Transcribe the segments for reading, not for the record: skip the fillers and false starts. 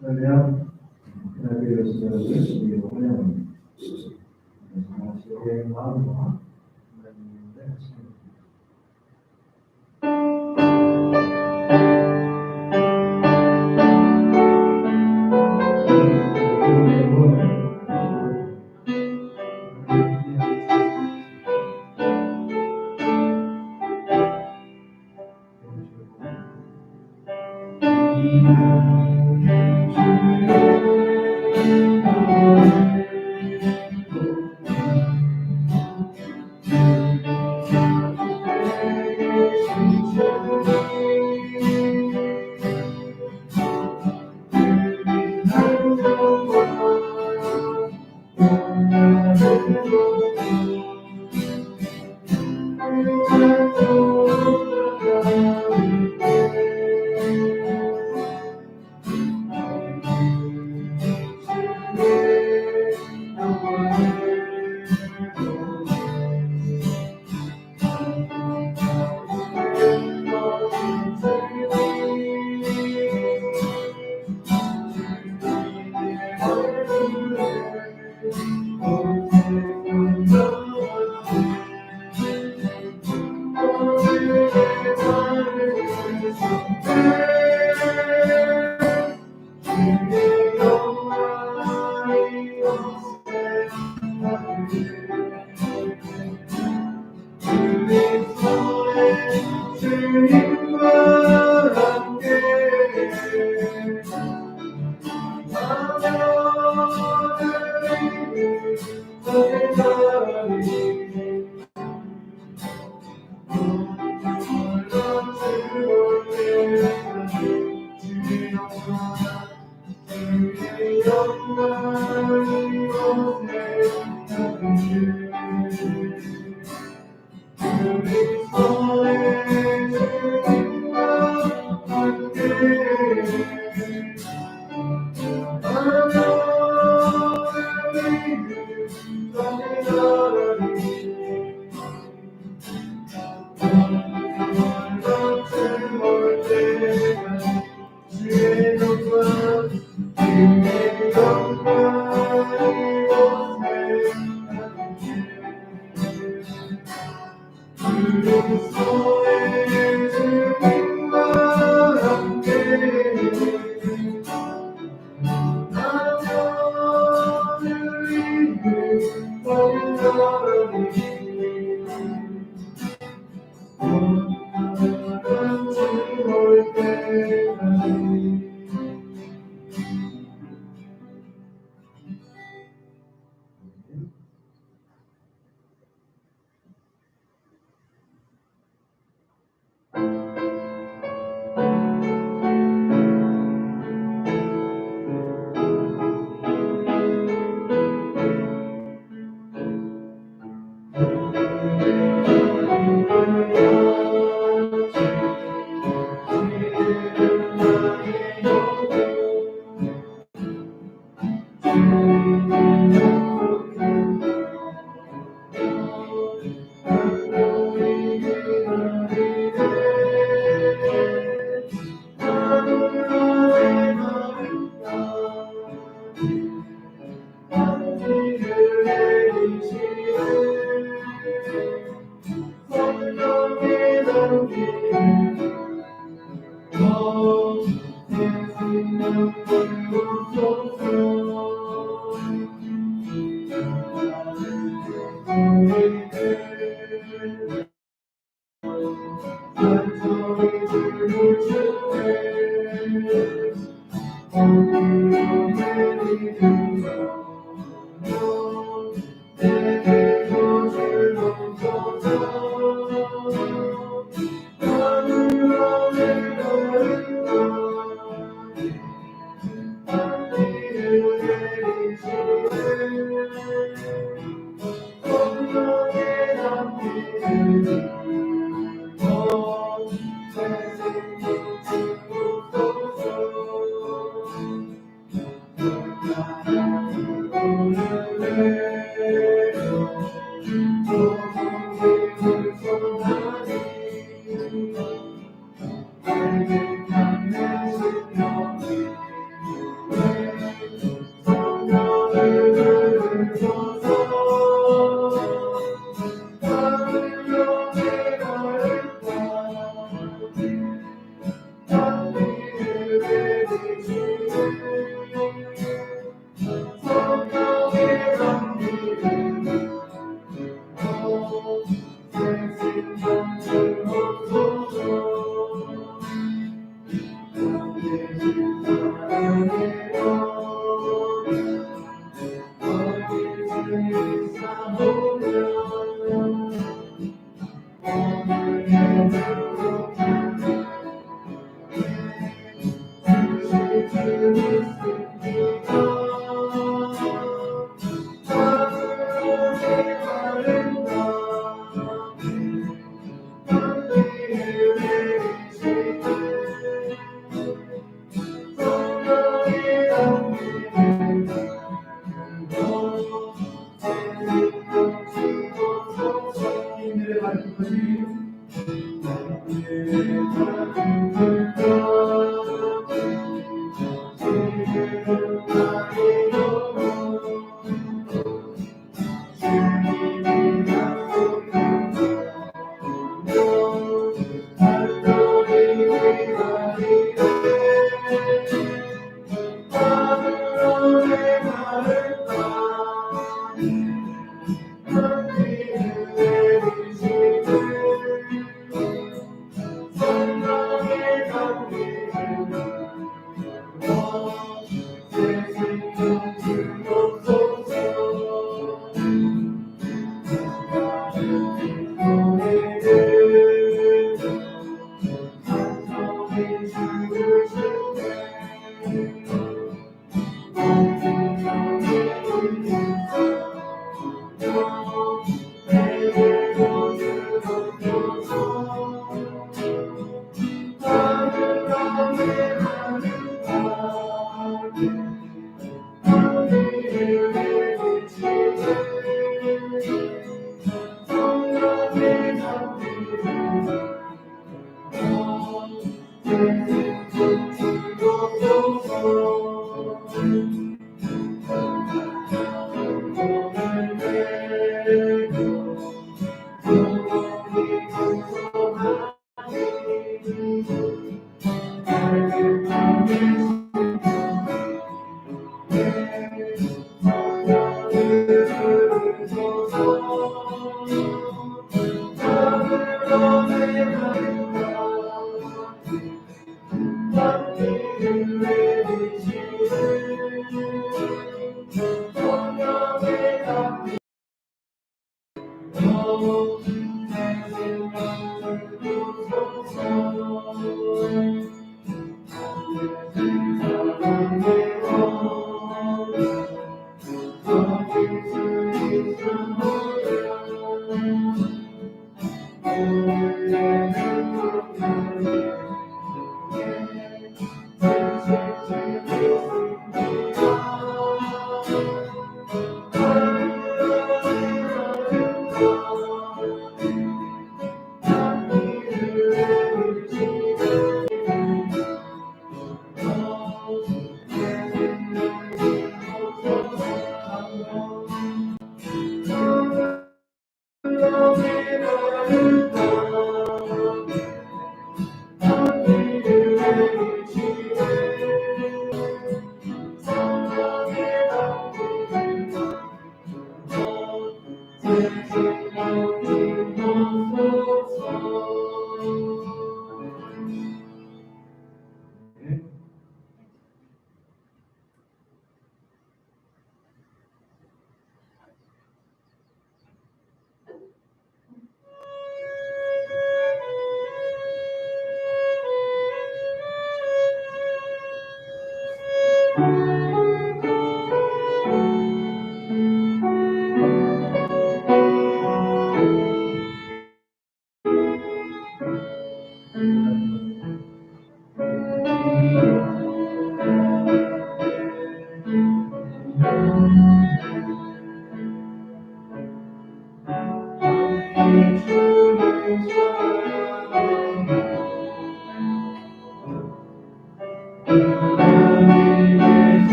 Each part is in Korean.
그러면 하나님의 시간을 우리로 환영합니다. 당신의 마음과 하나님의 하시는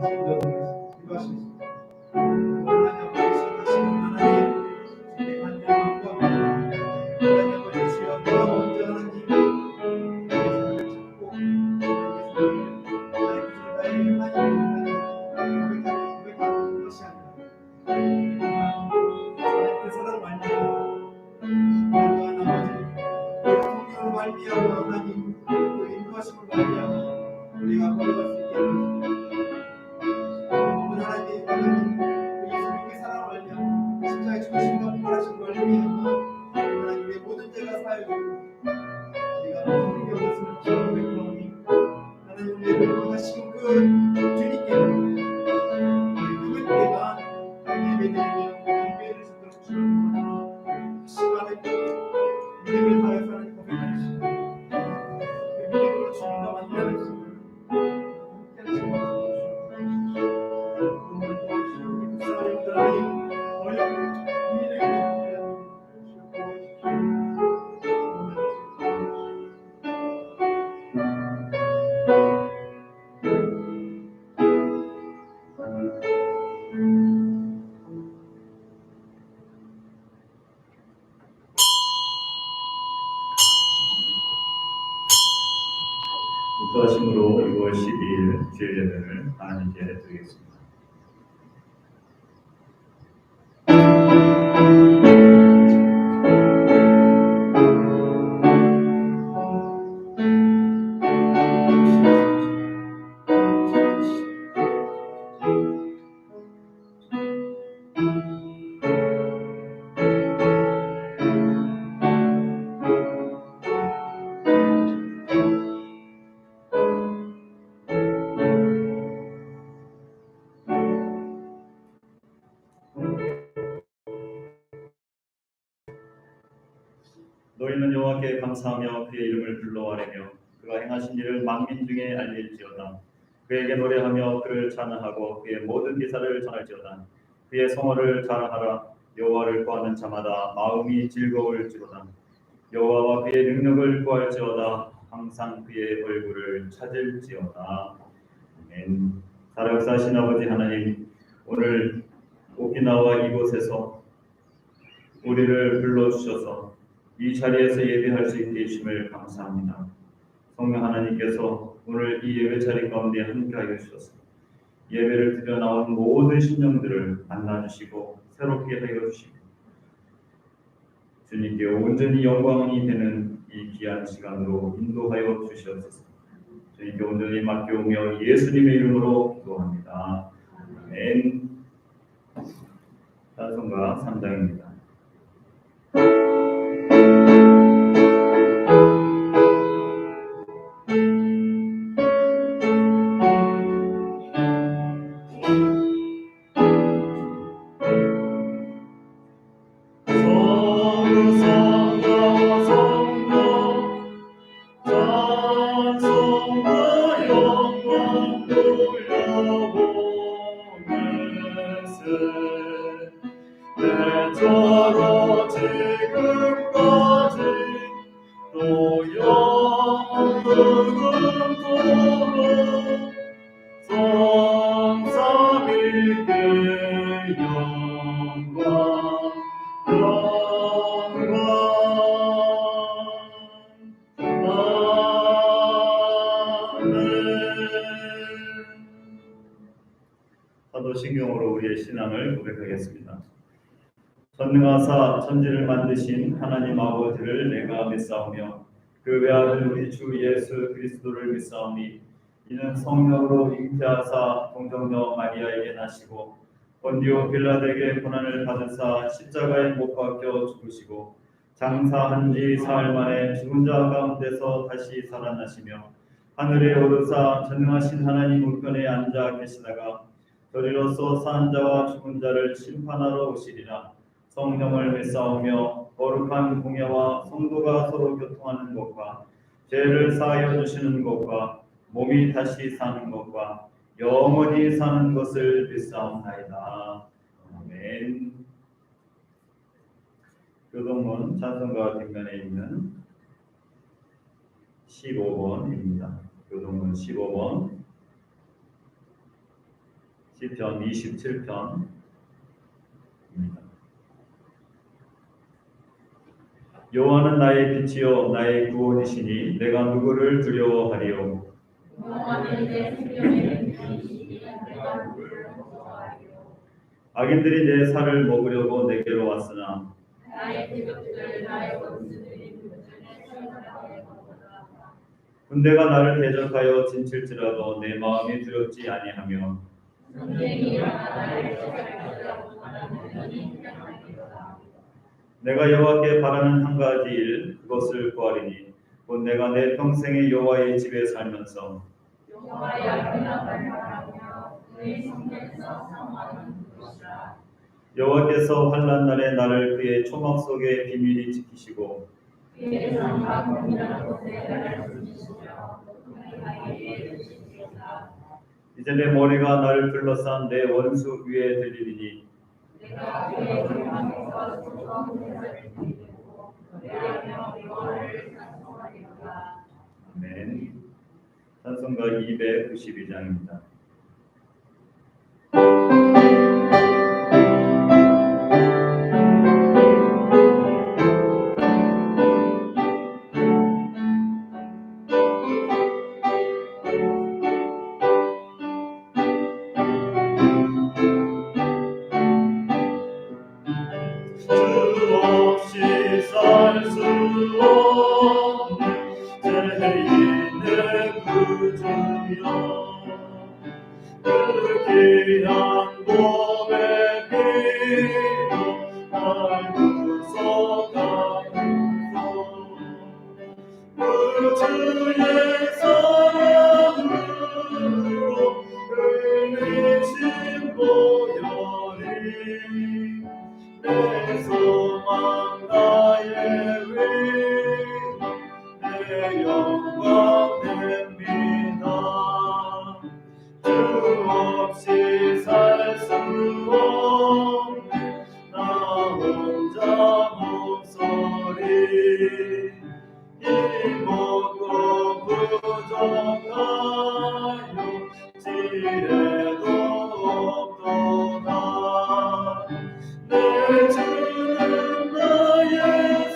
기도하시겠습니다. 하나님 아버지 하나님 주님의 간절한 마음과 하나님 아버지 주여 내가 먼저 하나님 예수를 찾고 하나님 고백하는 것이 아니라 하나님 그 사랑을 말미암아 또한 아버지 성령을 말미암아 하나님 또 인도하심을 말미암아 우리가 걸어갈 수 있게 하나님 예수님의 사랑을 말미암아 십자가에 죽으심과 부활하신 말미암아 하나님 우리의 모든 죄가 사하여지고 우리가 성령의 것을 고백하오니 하나님 우리의 부르하신 그 주님께 우리 그분께만 예배드리며 경배를 주도록 주시옵소서. 다시 말하여 믿음을 다해서 하나님 고백하시고 그 믿음으로 주님과 만나는 것을 함께 하시옵소서. 기도하심으로 6월 12일 주일 예배를 하나님께 드리겠습니다. 너희는 여호와께 감사하며 그의 이름을 불러아뢰며 그가 행하신 일을 만민 중에 알릴지어다. 그에게 노래하며 그를 찬양하고 그의 모든 기사를 전할지어다. 그의 성호를 자랑하라. 여호와를 구하는 자마다 마음이 즐거울지로다. 여호와와 그의 능력을 구할지어다. 항상 그의 얼굴을 찾을지어다. 아멘. 살아역사하신 아버지 하나님, 오늘 오키나와 이곳에서 우리를 불러주셔서 이 자리에서 예배할 수 있게 해주심을 감사합니다. 성령 하나님께서 오늘 이 예배 자리 가운데 함께하여 주셔서 예배를 드려 나온 모든 심령들을 만나주시고 새롭게 하여 주시고 주님께 온전히 영광이 되는 이 귀한 시간으로 인도하여 주시옵소서. 주님께 온전히 맡겨오며 예수님의 이름으로 기도합니다. 아멘. 찬송가 3장입니다. 대저로 지금까지 또 영원토록 성삼위께 영광 사도신경으로 우리의 신앙을 고백하겠습니다. 전능하사 천지를 만드신 하나님 아버지를 내가 믿사오며 그 외아들 우리 주 예수 그리스도를 믿사오니 이는 성령으로 잉태하사 동정녀 마리아에게 나시고 본디오 빌라에게 고난을 받으사 십자가에 못 박혀 죽으시고 장사한 지 사흘 만에 죽은 자 가운데서 다시 살아나시며 하늘에 오르사 전능하신 하나님 우편에 앉아 계시다가 저리로서 산 자와 죽은 자를 심판하러 오시리라. 성령을 믿사오며 거룩한 공예와 성도가 서로 교통하는 것과 죄를 사하여 주시는 것과 몸이 다시 사는 것과 영원히 사는 것을 믿사옵나이다. 아멘. 교동문 찬송가 뒷면에 있는 15번입니다. 교동문 15번. 시편 27편입니다. 여호와는 나의 빛이요 나의 구원이시니 내가 누구를 두려워하리요. 여호와는 내 생명의 빛이시니 내가 누구를 무서워하리요. 악인들이 내 살을 먹으려고 내게로 왔으나 나의 대적들 나의 원수들이 그들의 철저하게 거두라. 군대가 나를 대적하여 진칠지라도 내 마음이 두렵지 아니하며 전쟁이 일어나 나를 쫓아내려고 하는 눈이 평안하리로다. 내가 여호와께 바라는 한 가지 일 그것을 구하리니 곧 내가 내 평생의 여호와의 집에 살면서 여호와의 악명을 바라며 그의 성전에서 사모하는 것이라. 여호와께서 환난 날에 나를 그의 초막 속에 비밀히 지키시고 그의 상과 공의한 곳에 나를 지키시며 그의 가게에 두시리로다. 이제 내 머리가 나를 둘러싼 내 원수 위에 들리리니 내가 그의 중앙에서 두꺼운 대접을 드리고 그의 악명 여호와를 찬송하리로다. 아멘. 찬송가 292장입니다. 주 없이 살 수 없는 죄인의 구주여 그 귀한 몸의 피로 날 구속하소서 그 주의 사랑으로 흘리신 보혈이 내 소망 나의 위로 내 영광 됩니다. 주 없이 살 수 없는 나 혼자 목소리 이 먹고 부족하여 지혜도 없도다. 내 주는 나의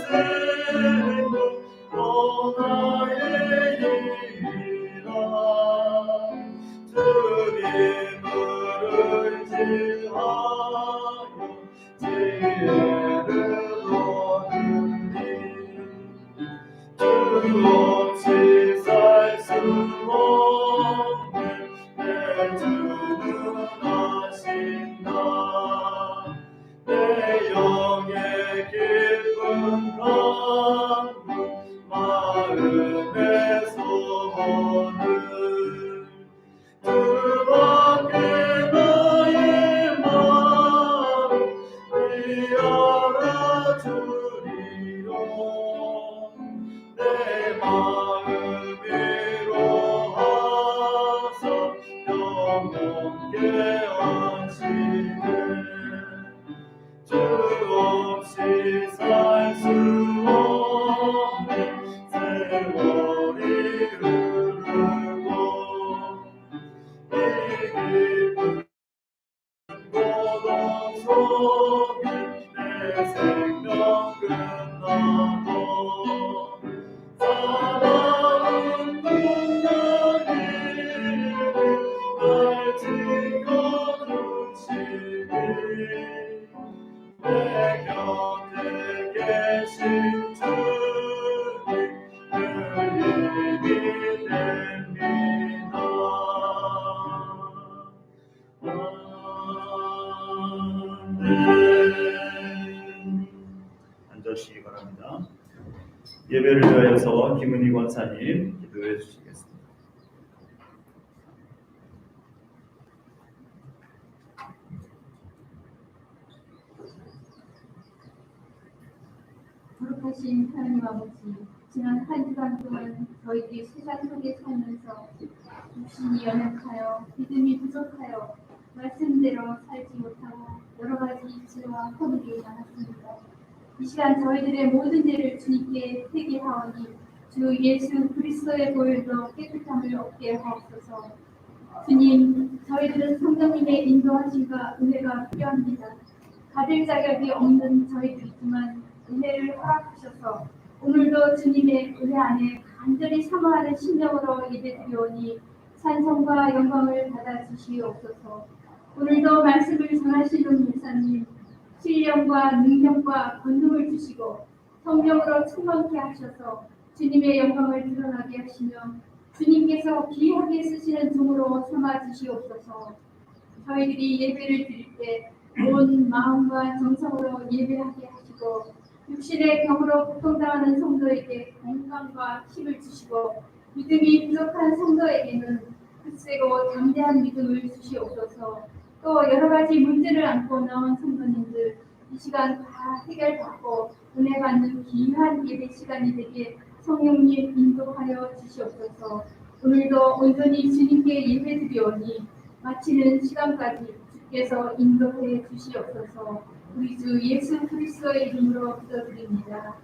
생명 또 나의 힘이라. 주님을 의지하여 지혜를 얻으리. 주 없이 살 수 없는 내 주는 아신다. 내 영의 깊은 강구 마음의 소원을 주밖에 나의 마음이 알아주리요. 내 마음 위로하사 영원케 하시네. 주 없이 살 수 없는 세월이 흐르고 이 깊은 고통 속에 내 생명 끝나도 사나운 군나기를 날 지켜주시니 내 곁에 계신 주님 늘 힘이 됩니다. 아멘. 앉으시기 바랍니다. 예배를 위하여서 김은희 권사님 기도해 주시겠습니다. 거룩하신 하나님 아버지, 지난 한 주간 동안 저희들이 세상 속에 살면서 육신이 연약하여 믿음이 부족하여 말씀대로 살지 못하고 여러 가지 죄와 허물이 많았습니다. 이 시간 저희들의 모든 죄를 주님께 회개하오니 주 예수 그리스도의 보혈로 깨끗함을 얻게 하옵소서. 주님, 저희들은 성령님의 인도하심과 은혜가 필요합니다. 받을 자격이 없는 저희들이지만 은혜를 허락하셔서 오늘도 주님의 은혜 안에 간절히 사모하는 심령으로 예배드리오니 찬송과 영광을 받아주시옵소서. 오늘도 말씀을 전하시는 목사님, 신령과 능력과 권능을 주시고 성령으로 충만케 하셔서 주님의 영광을 드러나게 하시며 주님께서 귀하게 쓰시는 종으로 삼아 주시옵소서. 저희들이 예배를 드릴 때 온 마음과 정성으로 예배하게 하시고 육신의 병으로 고통당하는 성도에게 건강과 힘을 주시고 믿음이 부족한 성도에게는 굳세고 담대한 믿음을 주시옵소서. 또 여러 가지 문제를 안고 나온 성도님들 이 시간 다 해결받고 은혜 받는 귀한 예배 시간이 되게 성령님 인도하여 주시옵소서. 오늘도 온전히 주님께 예배드리오니 마치는 시간까지 주께서 인도해 주시옵소서. 우리 주 예수 그리스도의 이름으로 기도드립니다.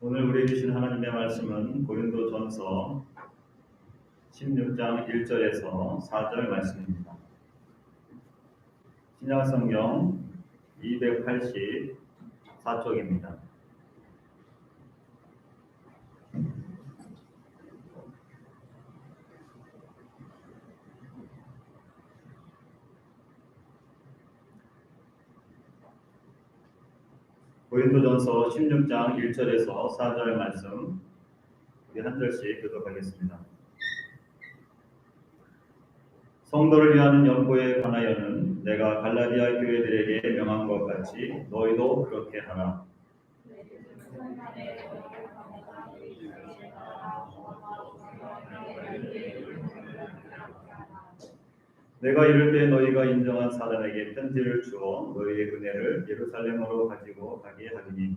오늘 우리에게 주신 하나님의 말씀은 고린도전서 16장 1절에서 4절 말씀입니다. 신약성경 284쪽입니다. 고린도전서 16장 1절에서 4절 말씀 우리 한 절씩 교독하겠습니다. 성도를 위하는 연고에 관하여는 내가 갈라디아 교회들에게 명한 것 같이 너희도 그렇게 하라. 내가 이럴 때 너희가 인정한 사람에게 편지를 주어 너희의 은혜를 예루살렘으로 가지고 가게 하리니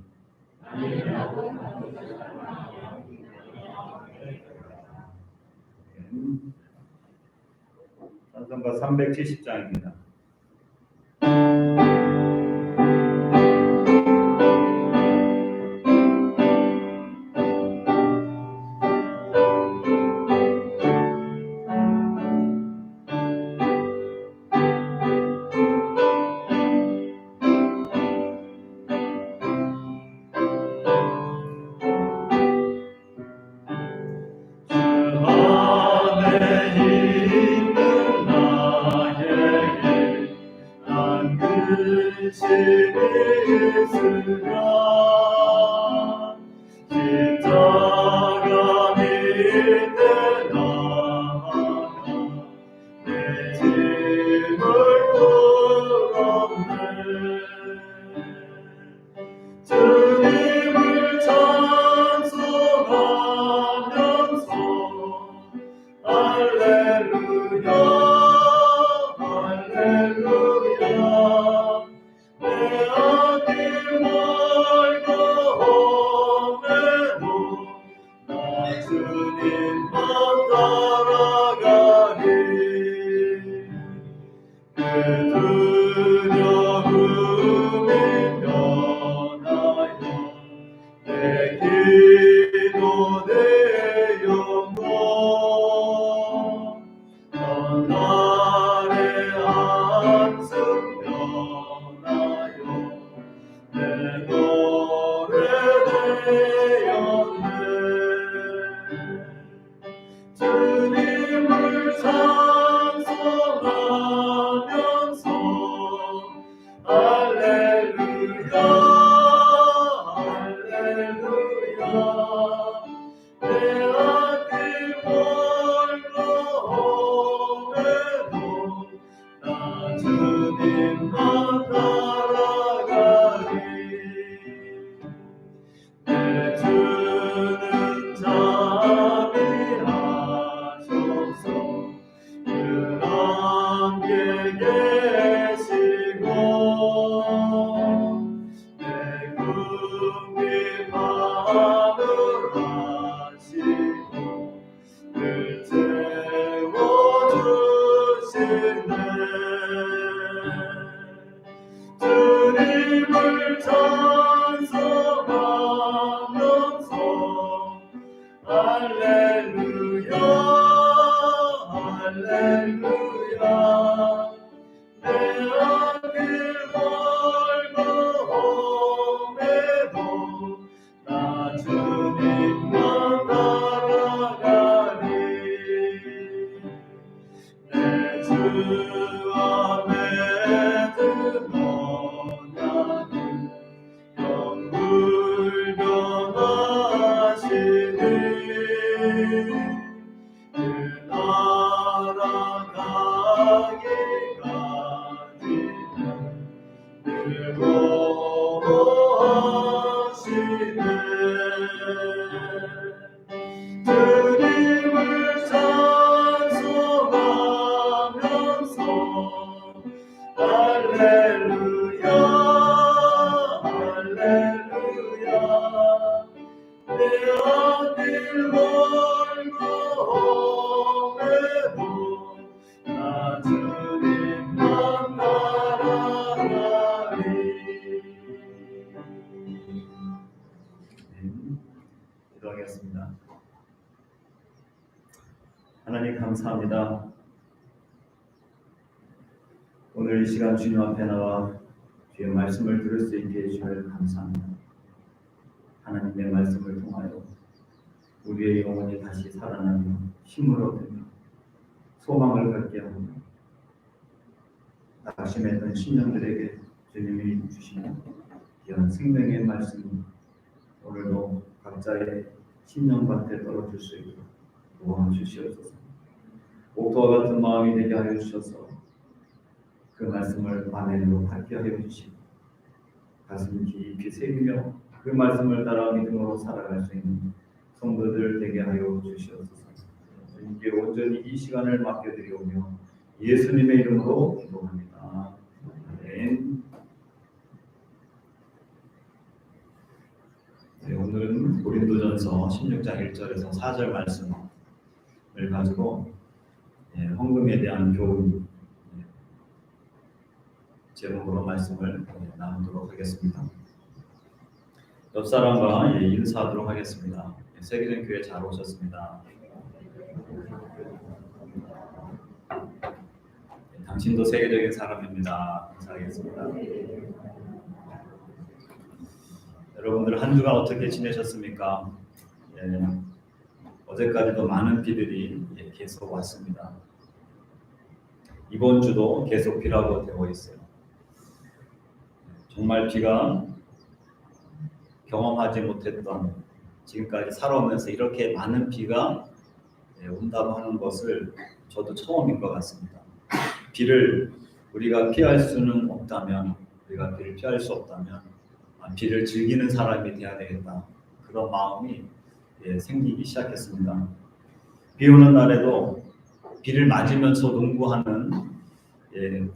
찬송가 370장입니다. 주님을 찬송하면서 할렐루야 할렐루야 내 아들 말고 험해도 주님을 찬송하면서 할렐루야 할렐루야 내 앞길 멀고 험해도 나 주님만 따라가리 내 주 앞에 든 언약은 영불 변하시니 그 나라 가기까지는 늘 보호하시네 주님을 찬송하면서 할렐루야 할렐루야 내 앞길 멀고 험해도 나 주님만 따라가리. 기도하겠습니다. 하나님 감사합니다. 오늘 이 시간 주님 앞에 나와 주의 말씀을 들을 수 있게 해주셔서 감사합니다. 하나님의 말씀을 통하여 우리의 영혼이 다시 살아나며 힘을 얻으며 소망을 갖게 하며 낙심했던 신령들에게 주님이 주시는 귀한 생명의 말씀 오늘도 각자의 심령밭에 떨어질 수 있도록 도와주시옵소서. 옥토와 같은 마음이 되게 하여 주셔서 그 말씀을 아멘으로 받게 하여 주시고 가슴 깊이 새기며 그 말씀을 따라 믿음으로 살아갈 수 있는 성도들 되게 하여 주시옵소서. 주님께 온전히 이 시간을 맡겨드리오며 예수님의 이름으로 기도합니다. 아멘. 네, 오늘은 고린도전서 16장 1절에서 4절 말씀을 가지고 헌금에 대한 교훈 제목으로 말씀을 나누도록 하겠습니다. 옆 사람과 인사하도록 하겠습니다. 세계된 교회 잘 오셨습니다. 당신도 세계적인 사람입니다. 인사하겠습니다. 여러분들 한 주간 어떻게 지내셨습니까? 어제까지도 많은 비들이 계속 왔습니다. 이번 주도 계속 비라고 되어 있어요. 정말 비가 경험하지 못했던 지금까지 살아오면서 이렇게 많은 비가 온다고 하는 것을 저도 처음인 것 같습니다. 비를 우리가 피할 수는 없다면, 우리가 비를 피할 수 없다면 비를 즐기는 사람이 되어야 되겠다. 그런 마음이 생기기 시작했습니다. 비 오는 날에도 비를 맞으면서 농구하는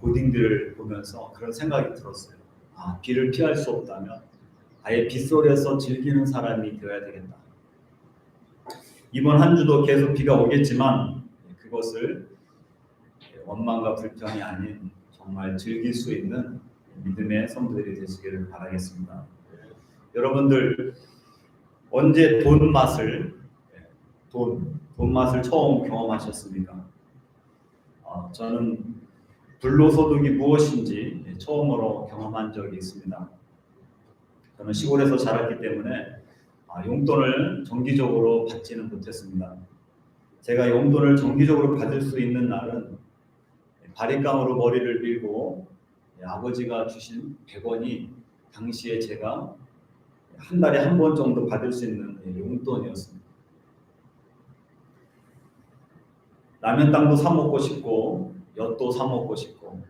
고딩들을 보면서 그런 생각이 들었어요. 비를 피할 수 없다면 아예 빗소리에서 즐기는 사람이 되어야 되겠다. 이번 한 주도 계속 비가 오겠지만 그것을 원망과 불평이 아닌 정말 즐길 수 있는 믿음의 성도들이 되시기를 바라겠습니다. 여러분들 언제 돈 맛을 처음 경험하셨습니까? 저는 불로소득이 무엇인지 처음으로 경험한 적이 있습니다. 저는 시골에서 자랐기 때문에 용돈을 정기적으로 받지는 못했습니다. 제가 용돈을 정기적으로 받을 수 있는 날은 바리깡으로 머리를 밀고 아버지가 주신 100원이 당시에 제가 한 달에 한 번 정도 받을 수 있는 용돈이었습니다. 라면땅도 사 먹고 싶고 엿도 사 먹고 싶고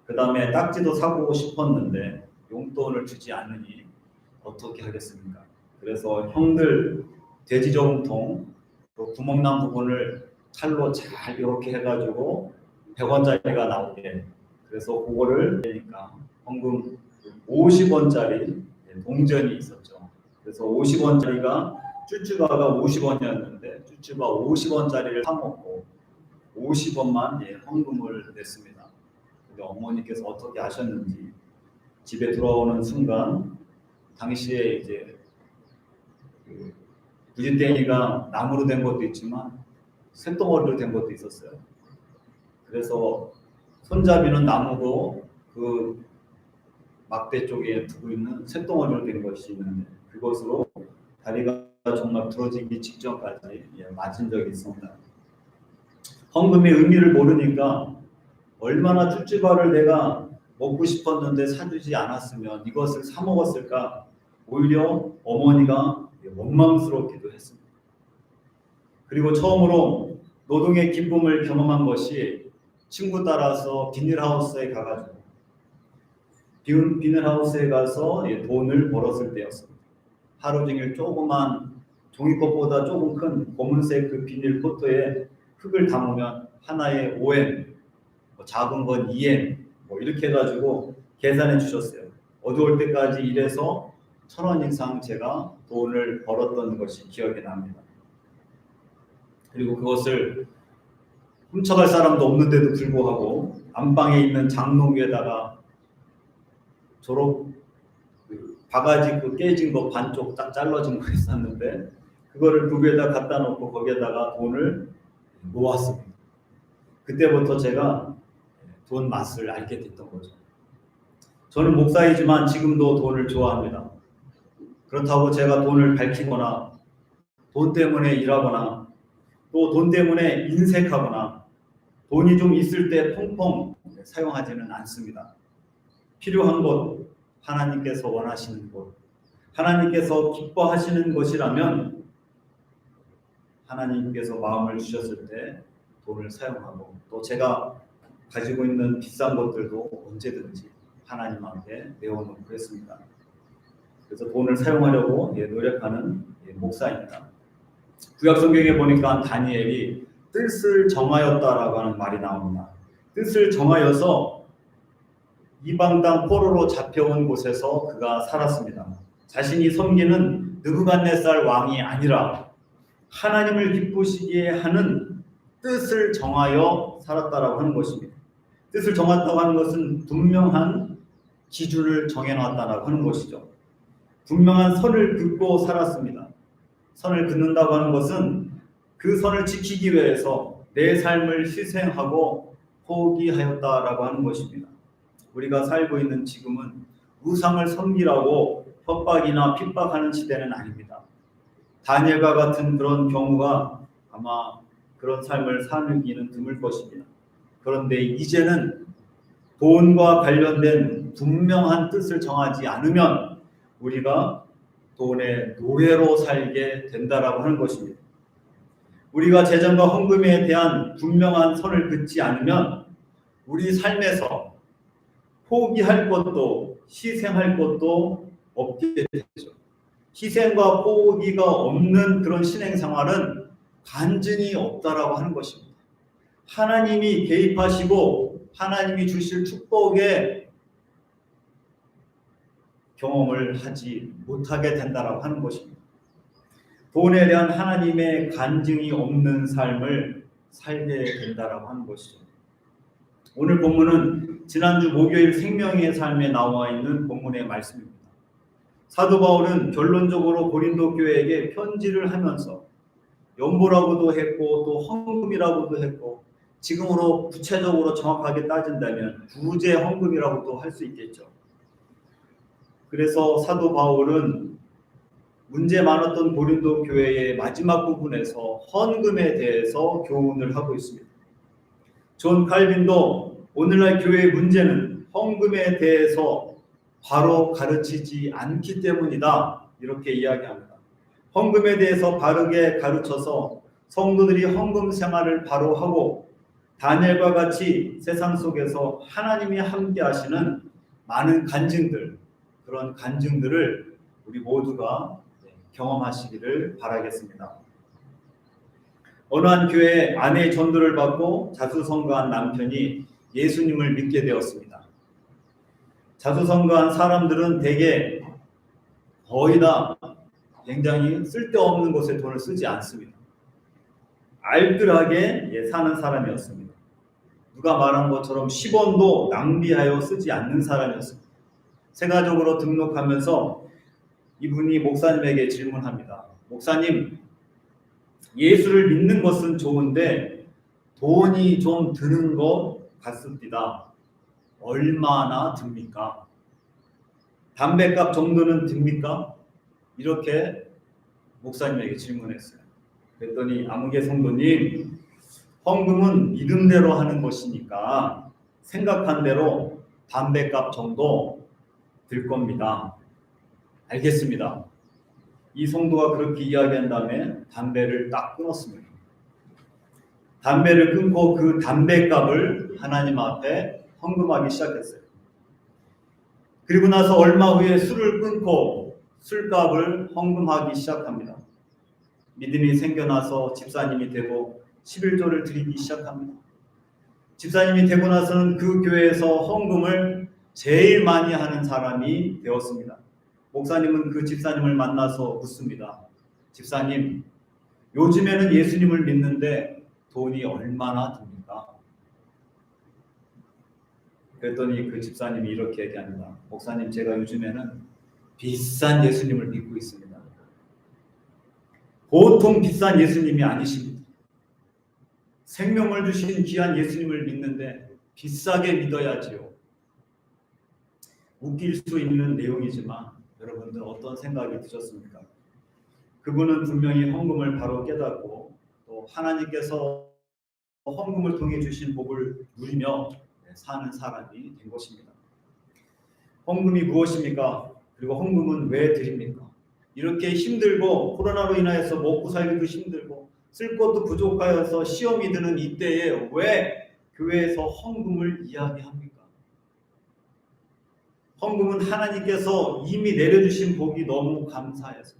그 다음에 딱지도 사고 싶었는데 용돈을 주지 않으니 어떻게 하겠습니까? 그래서 형들 돼지 저금통 구멍난 부분을 칼로 잘 이렇게 해가지고 100원짜리가 나오게, 그래서 그거를 내니까 헌금 50원짜리 동전이 있었죠. 그래서 50원짜리가 쭈쭈바가 50원이었는데 쭈쭈바 50원짜리를 사 먹고 50원만 헌금을 냈습니다. 근데 어머니께서 어떻게 하셨는지 집에 들어오는 순간 당시에 이제 구짓땡이가 나무로 된 것도 있지만 쇳덩어리로 된 것도 있었어요. 그래서 손잡이는 나무고 그 막대 쪽에 두고 있는 쇳덩어리로 된 것이 있는데 그것으로 다리가 정말 부러지기 직전까지 맞은 적이 있습니다. 헌금의 의미를 모르니까 얼마나 쭈쭈바를 내가 먹고 싶었는데 사주지 않았으면 이것을 사 먹었을까 오히려 어머니가 원망스럽기도 했습니다. 그리고 처음으로 노동의 기쁨을 경험한 것이 친구 따라서 비닐하우스에 가가지고 비닐하우스에 가서 돈을 벌었을 때였습니다. 하루 종일 조그만 종이컵보다 조금 큰 검은색 그 비닐 포트에 흙을 담으면 하나에 5엔, 작은 건 2엔 이렇게 해가지고 계산해 주셨어요. 어두울 때까지 일해서 1,000원 이상 제가 돈을 벌었던 것이 기억이 납니다. 그리고 그것을 훔쳐갈 사람도 없는데도 불구하고 안방에 있는 장롱 위에다가 바가지 그 깨진 거 반쪽 딱 잘라진 거 있었는데 그거를 그 위에다 갖다 놓고 거기에다가 돈을 놓았습니다. 그때부터 제가 돈 맛을 알게 됐던 거죠. 저는 목사이지만 지금도 돈을 좋아합니다. 그렇다고 제가 돈을 밝히거나 돈 때문에 일하거나 또 돈 때문에 인색하거나 돈이 좀 있을 때 펑펑 사용하지는 않습니다. 필요한 것, 하나님께서 원하시는 것, 하나님께서 기뻐하시는 것이라면 하나님께서 마음을 주셨을 때 돈을 사용하고 또 제가 가지고 있는 비싼 것들도 언제든지 하나님 앞에 내어놓고 했습니다. 그래서 돈을 사용하려고 노력하는 목사입니다. 구약 성경에 보니까 다니엘이 뜻을 정하였다라고 하는 말이 나옵니다. 뜻을 정하여서 이방 땅 포로로 잡혀온 곳에서 그가 살았습니다. 자신이 섬기는 느부갓네살 왕이 아니라 하나님을 기쁘시게 하는 뜻을 정하여 살았다라고 하는 것입니다. 뜻을 정했다고 하는 것은 분명한 기준을 정해놨다라고 하는 것이죠. 분명한 선을 긋고 살았습니다. 선을 긋는다고 하는 것은 그 선을 지키기 위해서 내 삶을 희생하고 포기하였다라고 하는 것입니다. 우리가 살고 있는 지금은 우상을 섬기라고 협박이나 핍박하는 시대는 아닙니다. 다니엘과 같은 그런 경우가 아마 그런 삶을 사는기는 드물 것입니다. 그런데 이제는 돈과 관련된 분명한 뜻을 정하지 않으면 우리가 돈의 노예로 살게 된다라고 하는 것입니다. 우리가 재정과 헌금에 대한 분명한 선을 긋지 않으면 우리 삶에서 포기할 것도 희생할 것도 없게 되죠. 희생과 포기가 없는 그런 신앙 생활은 간증이 없다라고 하는 것입니다. 하나님이 개입하시고 하나님이 주실 축복의 경험을 하지 못하게 된다라고 하는 것입니다. 돈에 대한 하나님의 간증이 없는 삶을 살게 된다라고 하는 것이죠. 오늘 본문은 지난주 목요일 생명의 삶에 나와 있는 본문의 말씀입니다. 사도 바울은 결론적으로 고린도 교회에게 편지를 하면서 연보라고도 했고 또 헌금이라고도 했고 지금으로 구체적으로 정확하게 따진다면 구제 헌금이라고도 할 수 있겠죠. 그래서 사도 바울은 문제 많았던 고린도 교회의 마지막 부분에서 헌금에 대해서 교훈을 하고 있습니다. 존 칼빈도 오늘날 교회의 문제는 헌금에 대해서 바로 가르치지 않기 때문이다 이렇게 이야기합니다. 헌금에 대해서 바르게 가르쳐서 성도들이 헌금 생활을 바로 하고 다니엘과 같이 세상 속에서 하나님이 함께 하시는 많은 간증들, 그런 간증들을 우리 모두가 경험하시기를 바라겠습니다. 어느 한 교회에 아내의 전도를 받고 자수성가한 남편이 예수님을 믿게 되었습니다. 자수성가한 사람들은 대개 거의 다 굉장히 쓸데없는 곳에 돈을 쓰지 않습니다. 알뜰하게 사는 사람이었습니다. 누가 말한 것처럼 10원도 낭비하여 쓰지 않는 사람이었습니다. 세가족으로 등록하면서 이분이 목사님에게 질문합니다. 목사님, 예수를 믿는 것은 좋은데 돈이 좀 드는 것 같습니다. 얼마나 듭니까? 담배값 정도는 듭니까? 이렇게 목사님에게 질문했어요. 그랬더니 아무개 성도님, 헌금은 믿음대로 하는 것이니까 생각한 대로 담배값 정도 들 겁니다. 알겠습니다. 이 성도가 그렇게 이야기한 다음에 담배를 딱 끊었습니다. 담배를 끊고 그 담배값을 하나님 앞에 헌금하기 시작했어요. 그리고 나서 얼마 후에 술을 끊고 술값을 헌금하기 시작합니다. 믿음이 생겨나서 집사님이 되고 11조를 드리기 시작합니다. 집사님이 되고 나서는 그 교회에서 헌금을 제일 많이 하는 사람이 되었습니다. 목사님은 그 집사님을 만나서 묻습니다. 집사님, 요즘에는 예수님을 믿는데 돈이 얼마나 듭니까? 그랬더니 그 집사님이 이렇게 얘기합니다. 목사님, 제가 요즘에는 비싼 예수님을 믿고 있습니다. 보통 비싼 예수님이 아니십니다. 생명을 주신 귀한 예수님을 믿는데 비싸게 믿어야지요. 웃길 수 있는 내용이지만 여러분들 어떤 생각이 드셨습니까? 그분은 분명히 헌금을 바로 깨닫고 또 하나님께서 헌금을 통해 주신 복을 누리며 사는 사람이 된 것입니다. 헌금이 무엇입니까? 그리고 헌금은 왜 드립니까? 이렇게 힘들고 코로나로 인하여서 먹고 살기도 힘들고 쓸 것도 부족하여서 시험이 드는 이때에 왜 교회에서 헌금을 이야기합니까? 헌금은 하나님께서 이미 내려주신 복이 너무 감사해서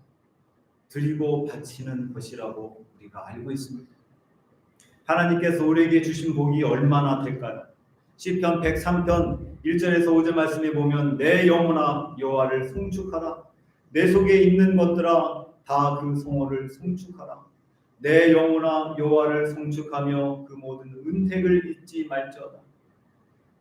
드리고 바치는 것이라고 우리가 알고 있습니다. 하나님께서 우리에게 주신 복이 얼마나 될까요? 시편 103편 1절에서 5절 말씀에 보면 내 영혼아 여호와를 송축하라. 내 속에 있는 것들아 다 그 성호를 송축하라. 내 영혼아 여호와를 송축하며 그 모든 은택을 잊지 말지어다.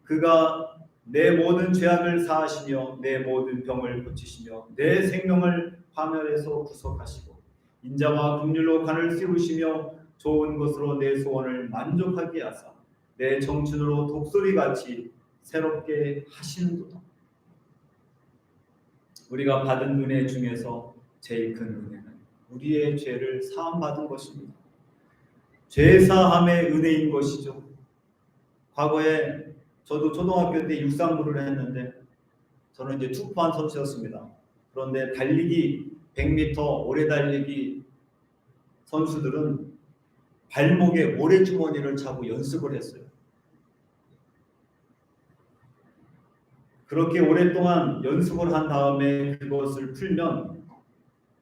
그가 내 모든 죄악을 사하시며 내 모든 병을 고치시며 내 생명을 파멸에서 구속하시고 인자와 긍휼로 간을 씌우시며 좋은 것으로 내 소원을 만족하게 하사 내 청춘으로 독수리같이 새롭게 하시는도다. 우리가 받은 은혜 중에서 제일 큰 은혜는 우리의 죄를 사함받은 것입니다. 죄사함의 은혜인 것이죠. 과거에 저도 초등학교 때 육상부를 했는데 저는 이제 투포한 선수였습니다. 그런데 달리기 100m 오래 달리기 선수들은 발목에 모래주머니를 차고 연습을 했어요. 그렇게 오랫동안 연습을 한 다음에 그것을 풀면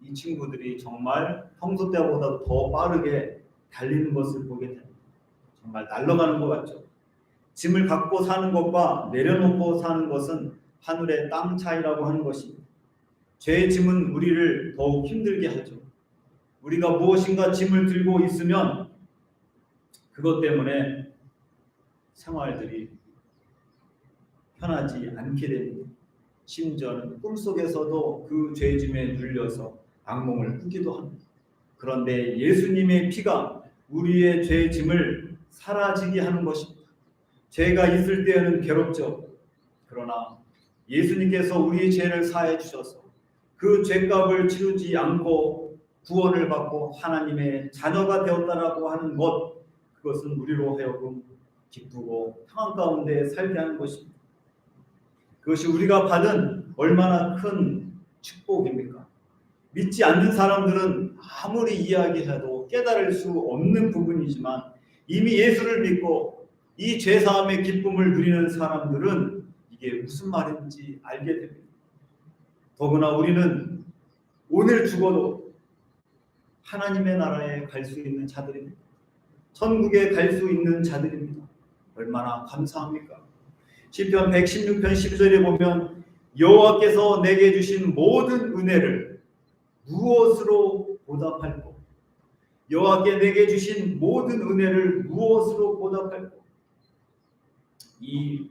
이 친구들이 정말 평소 때보다 더 빠르게 달리는 것을 보게 됩니다. 정말 날아가는 것 같죠. 짐을 갖고 사는 것과 내려놓고 사는 것은 하늘의 땅 차이라고 하는 것입니다. 죄의 짐은 우리를 더욱 힘들게 하죠. 우리가 무엇인가 짐을 들고 있으면 그것 때문에 생활들이 편하지 않게 됩니다. 심지어는 꿈속에서도 그 죄의 짐에 눌려서 악몽을 꾸기도 합니다. 그런데 예수님의 피가 우리의 죄의 짐을 사라지게 하는 것입니다. 죄가 있을 때에는 괴롭죠. 그러나 예수님께서 우리의 죄를 사해 주셔서 그 죄값을 치르지 않고 구원을 받고 하나님의 자녀가 되었다라고 하는 것, 그것은 우리로 하여금 기쁘고 평안 가운데 살게 하는 것입니다. 그것이 우리가 받은 얼마나 큰 축복입니까? 믿지 않는 사람들은 아무리 이야기해도 깨달을 수 없는 부분이지만 이미 예수를 믿고 이 죄사함의 기쁨을 누리는 사람들은 이게 무슨 말인지 알게 됩니다. 더구나 우리는 오늘 죽어도 하나님의 나라에 갈 수 있는 자들입니다. 천국에 갈 수 있는 자들입니다. 얼마나 감사합니까? 시편 116편 10절에 보면 여호와께서 내게 주신 모든 은혜를 무엇으로 보답할꼬? 여호와께 내게 주신 모든 은혜를 무엇으로 보답할꼬? 이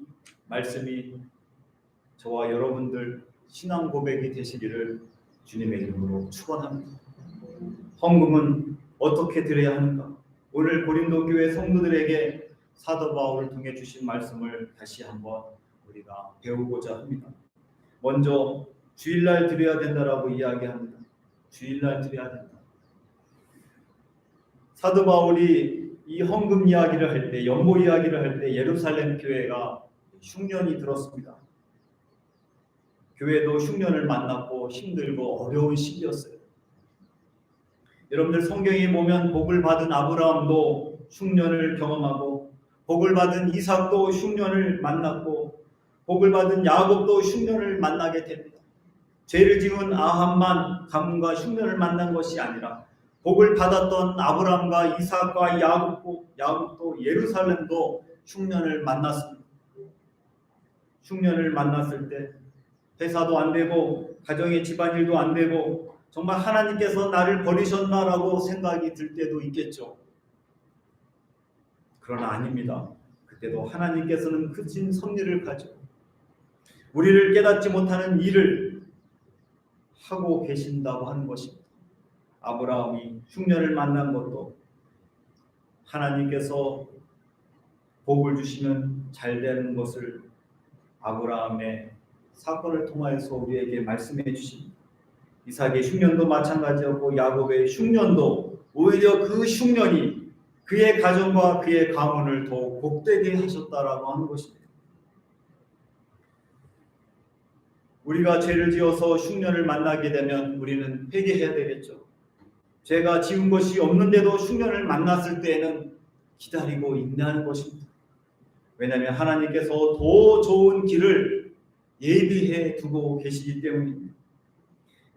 말씀이 저와 여러분들 신앙 고백이 되시기를 주님의 이름으로 축원합니다. 헌금은 어떻게 드려야 하는가? 오늘 고린도 교회 성도들에게 사도 바울을 통해 주신 말씀을 다시 한번 우리가 배우고자 합니다. 먼저 주일날 드려야 된다라고 이야기합니다. 주일날 드려야 된다. 사도 바울이 이 헌금 이야기를 할 때, 연보 이야기를 할 때 예루살렘 교회가 흉년이 들었습니다. 교회도 흉년을 만났고 힘들고 어려운 시기였어요. 여러분들 성경에 보면 복을 받은 아브라함도 흉년을 경험하고, 복을 받은 이삭도 흉년을 만났고, 복을 받은 야곱도 흉년을 만나게 됩니다. 죄를 지은 아합만 가뭄과 흉년을 만난 것이 아니라 복을 받았던 아브라함과 이삭과 야곱도 예루살렘도 흉년을 만났습니다. 흉년을 만났을 때 회사도 안 되고 가정의 집안일도 안 되고 정말 하나님께서 나를 버리셨나라고 생각이 들 때도 있겠죠. 그러나 아닙니다. 그때도 하나님께서는 크신 섭리를 가지고 우리를 깨닫지 못하는 일을 하고 계신다고 하는 것입니다. 아브라함이 흉년을 만난 것도 하나님께서 복을 주시면 잘 되는 것을 아브라함의 사건을 통하여서 우리에게 말씀해 주십니다. 이삭의 흉년도 마찬가지였고 야곱의 흉년도 오히려 그 흉년이 그의 가정과 그의 가문을 더욱 복되게 하셨다라고 하는 것입니다. 우리가 죄를 지어서 흉년을 만나게 되면 우리는 회개해야 되겠죠. 죄가 지은 것이 없는데도 흉년을 만났을 때에는 기다리고 인내하는 것입니다. 왜냐하면 하나님께서 더 좋은 길을 예비해 두고 계시기 때문입니다.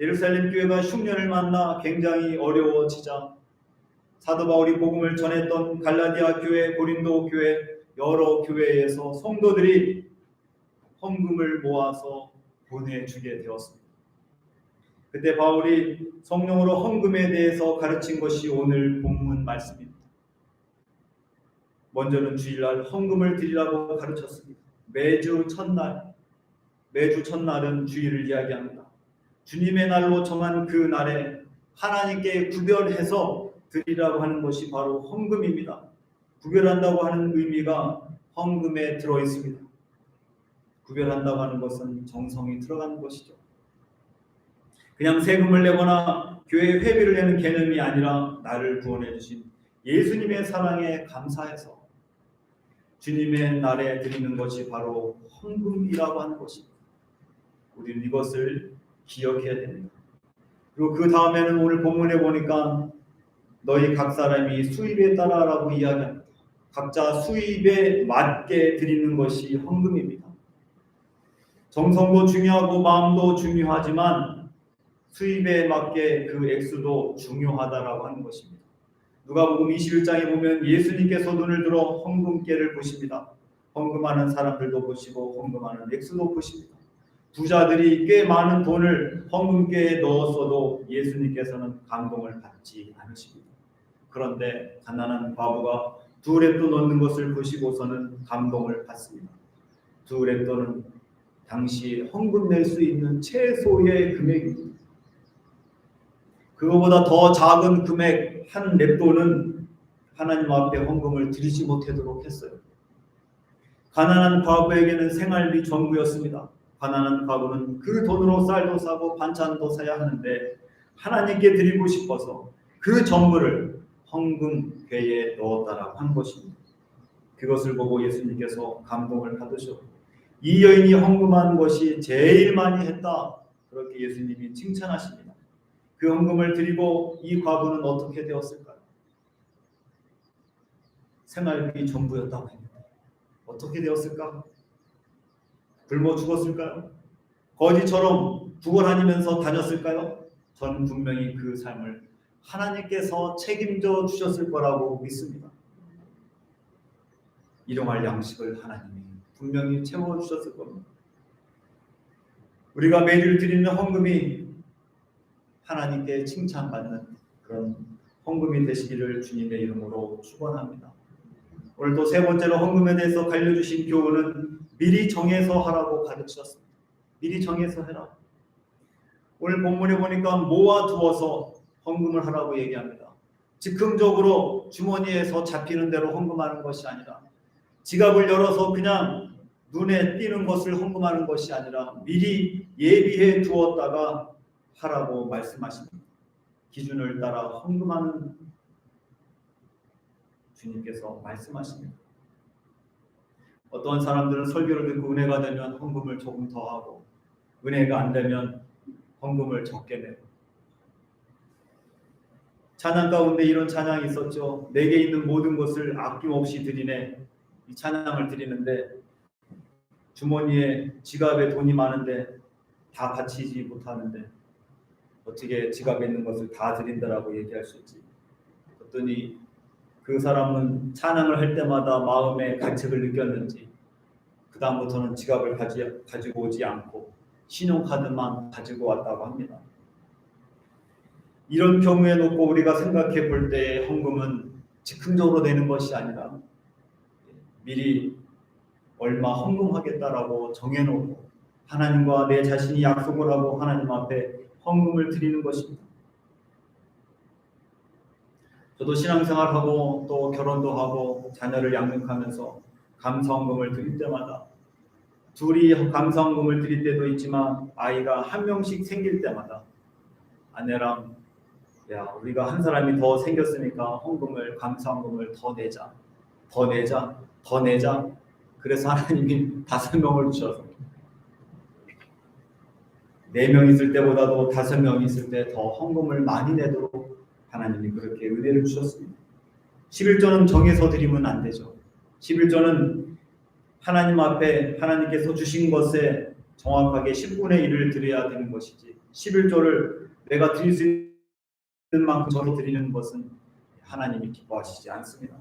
예루살렘 교회가 흉년을 만나 굉장히 어려워지자 사도 바울이 복음을 전했던 갈라디아 교회, 고린도 교회, 여러 교회에서 성도들이 헌금을 모아서 보내주게 되었습니다. 그때 바울이 성령으로 헌금에 대해서 가르친 것이 오늘 본문 말씀입니다. 먼저는 주일날 헌금을 드리라고 가르쳤습니다. 매주 첫날은 주일을 이야기합니다. 주님의 날로 정한 그 날에 하나님께 구별해서 드리라고 하는 것이 바로 헌금입니다. 구별한다고 하는 의미가 헌금에 들어 있습니다. 구별한다고 하는 것은 정성이 들어가는 것이죠. 그냥 세금을 내거나 교회 회비를 내는 개념이 아니라 나를 구원해 주신 예수님의 사랑에 감사해서 주님의 날에 드리는 것이 바로 헌금이라고 하는 것입니다. 우리는 이것을 기억해야 됩니다. 그리고 그 다음에는 오늘 본문에 보니까 너희 각 사람이 수입에 따라라고 이야기합니다. 각자 수입에 맞게 드리는 것이 헌금입니다. 정성도 중요하고 마음도 중요하지만 수입에 맞게 그 액수도 중요하다라고 하는 것입니다. 누가복음 21장에 보면 예수님께서 눈을 들어 헌금깨를 보십니다. 헌금하는 사람들도 보시고 헌금하는 액수도 보십니다. 부자들이 꽤 많은 돈을 헌금깨에 넣었어도 예수님께서는 감동을 받지 않으십니다. 그런데 가난한 과부가 2렙도 넣는 것을 보시고서는 감동을 받습니다. 2렙도는 당시 헌금 낼 수 있는 최소의 금액입니다. 그거보다 더 작은 금액 한 렙도는 하나님 앞에 헌금을 드리지 못하도록 했어요. 가난한 과부에게는 생활비 전부였습니다. 가난한 과부는 그 돈으로 쌀도 사고 반찬도 사야 하는데 하나님께 드리고 싶어서 그 전부를 헌금궤에 넣었다라고 한 것입니다. 그것을 보고 예수님께서 감동을 받으셨고 이 여인이 헌금한 것이 제일 많이 했다, 그렇게 예수님이 칭찬하십니다. 그 헌금을 드리고 이 과부는 어떻게 되었을까요? 생활비 전부였다고 합니다. 어떻게 되었을까? 굶어 죽었을까요? 거지처럼 구걸하면서 다녔을까요? 저는 분명히 그 삶을 하나님께서 책임져 주셨을 거라고 믿습니다. 일용할 양식을 하나님이 분명히 채워주셨을 겁니다. 우리가 매일 드리는 헌금이 하나님께 칭찬받는 그런 헌금이 되시기를 주님의 이름으로 축원합니다. 오늘 또 세 번째로 헌금에 대해서 알려주신 교훈은 미리 정해서 하라고 가르치셨습니다. 미리 정해서 해라. 오늘 본문에 보니까 모아두어서 헌금을 하라고 얘기합니다. 즉흥적으로 주머니에서 잡히는 대로 헌금하는 것이 아니라, 지갑을 열어서 그냥 눈에 띄는 것을 헌금하는 것이 아니라 미리 예비해 두었다가 하라고 말씀하십니다. 기준을 따라 헌금하는 주님께서 말씀하십니다. 어떤 사람들은 설교를 듣고 은혜가 되면 헌금을 조금 더 하고, 은혜가 안 되면 헌금을 적게 내고, 찬양 가운데 이런 찬양이 있었죠. 내게 있는 모든 것을 아낌없이 드리네. 이 찬양을 드리는데 주머니에 지갑에 돈이 많은데 다 바치지 못하는데 어떻게 지갑에 있는 것을 다 드린다라고 얘기할 수 있지? 그랬더니 그 사람은 찬양을 할 때마다 마음에 가책을 느꼈는지 그 다음부터는 지갑을 가지고 오지 않고 신용카드만 가지고 왔다고 합니다. 이런 경우에 놓고 우리가 생각해 볼 때 헌금은 즉흥적으로 되는 것이 아니라 미리 얼마 헌금하겠다라고 정해놓고 하나님과 내 자신이 약속을 하고 하나님 앞에 헌금을 드리는 것입니다. 저도 신앙생활하고 또 결혼도 하고 자녀를 양육하면서 감사헌금을 드릴 때마다, 둘이 감사헌금을 드릴 때도 있지만 아이가 한 명씩 생길 때마다 아내랑 야, 우리가 한 사람이 더 생겼으니까 헌금을, 감사헌금을 더 내자. 그래서 하나님이 5명을 주셔서 4명 있을 때보다도 5명 있을 때 더 헌금을 많이 내도록 하나님이 그렇게 은혜를 주셨습니다. 11조는 정해서 드리면 안 되죠. 11조는 하나님 앞에 하나님께서 주신 것에 정확하게 10분의 1을 드려야 되는 것이지, 11조를 내가 드릴 수 있는 만큼 저로 드리는 것은 하나님이 기뻐하시지 않습니다.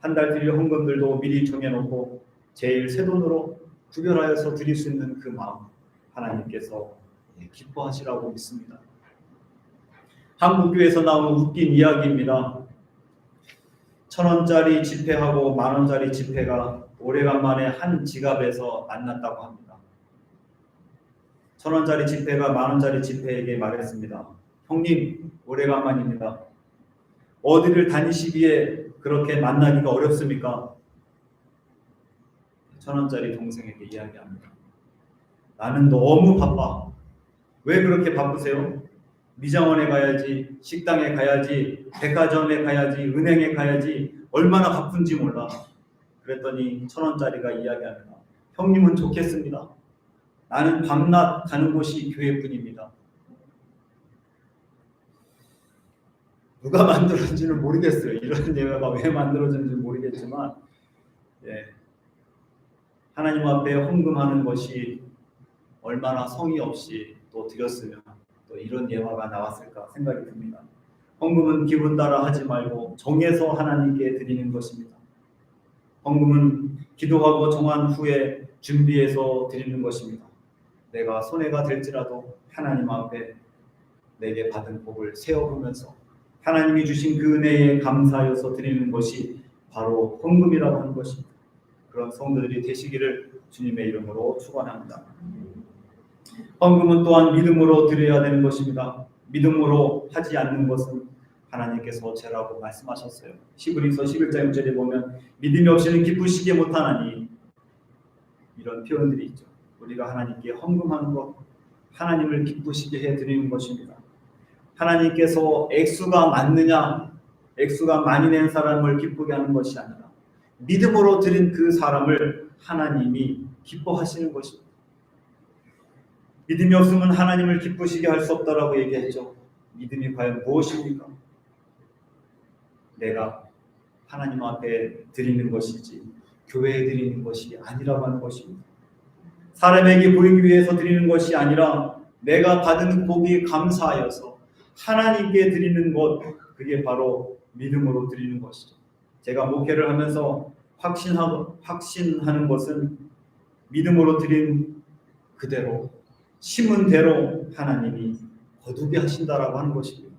한 달 드릴 헌금들도 미리 정해놓고 제일 새 돈으로 구별하여서 드릴 수 있는 그 마음, 하나님께서 기뻐하시라고 믿습니다. 한국교회에서 나온 웃긴 이야기입니다. 1,000원짜리 지폐하고 10,000원짜리 지폐가 오래간만에 한 지갑에서 만났다고 합니다. 1,000원짜리 지폐가 10,000원짜리 지폐에게 말했습니다. 형님, 오래간만입니다. 어디를 다니시기에 그렇게 만나기가 어렵습니까? 1,000원짜리 동생에게 이야기합니다. 나는 너무 바빠. 왜 그렇게 바쁘세요? 미장원에 가야지, 식당에 가야지, 백화점에 가야지, 은행에 가야지, 얼마나 바쁜지 몰라. 그랬더니 1,000원짜리가 이야기합니다. 형님은 좋겠습니다. 나는 밤낮 가는 곳이 교회뿐입니다. 누가 만들었는지는 모르겠어요. 이런 예화가 왜 만들어졌는지 모르겠지만, 하나님 앞에 헌금하는 것이 얼마나 성의 없이 또 드렸으면 또 이런 예화가 나왔을까 생각이 듭니다. 헌금은 기분 따라 하지 말고 정해서 하나님께 드리는 것입니다. 헌금은 기도하고 정한 후에 준비해서 드리는 것입니다. 내가 손해가 될지라도 하나님 앞에 내게 받은 복을 세어보면서 하나님이 주신 그 은혜에 감사하여서 드리는 것이 바로 헌금이라고 하는 것입니다. 그런 성도들이 되시기를 주님의 이름으로 축원합니다. 헌금은 또한 믿음으로 드려야 되는 것입니다. 믿음으로 하지 않는 것은 하나님께서 죄라고 말씀하셨어요. 히브리서 11장 6절에 보면 믿음이 없이는 기쁘시게 못하나니, 이런 표현들이 있죠. 우리가 하나님께 헌금하는 것, 하나님을 기쁘시게 해드리는 것입니다. 하나님께서 액수가 많느냐, 액수가 많이 낸 사람을 기쁘게 하는 것이 아니라 믿음으로 드린 그 사람을 하나님이 기뻐하시는 것입니다. 믿음이 없으면 하나님을 기쁘시게 할 수 없다라고 얘기했죠. 믿음이 과연 무엇입니까? 내가 하나님 앞에 드리는 것이지 교회에 드리는 것이 아니라고 하는 것입니다. 사람에게 보이기 위해서 드리는 것이 아니라 내가 받은 복이 감사하여서 하나님께 드리는 것, 그게 바로 믿음으로 드리는 것이죠. 제가 목회를 하면서 확신하는 것은 믿음으로 드린 그대로, 심은 대로 하나님이 거두게 하신다라고 하는 것입니다.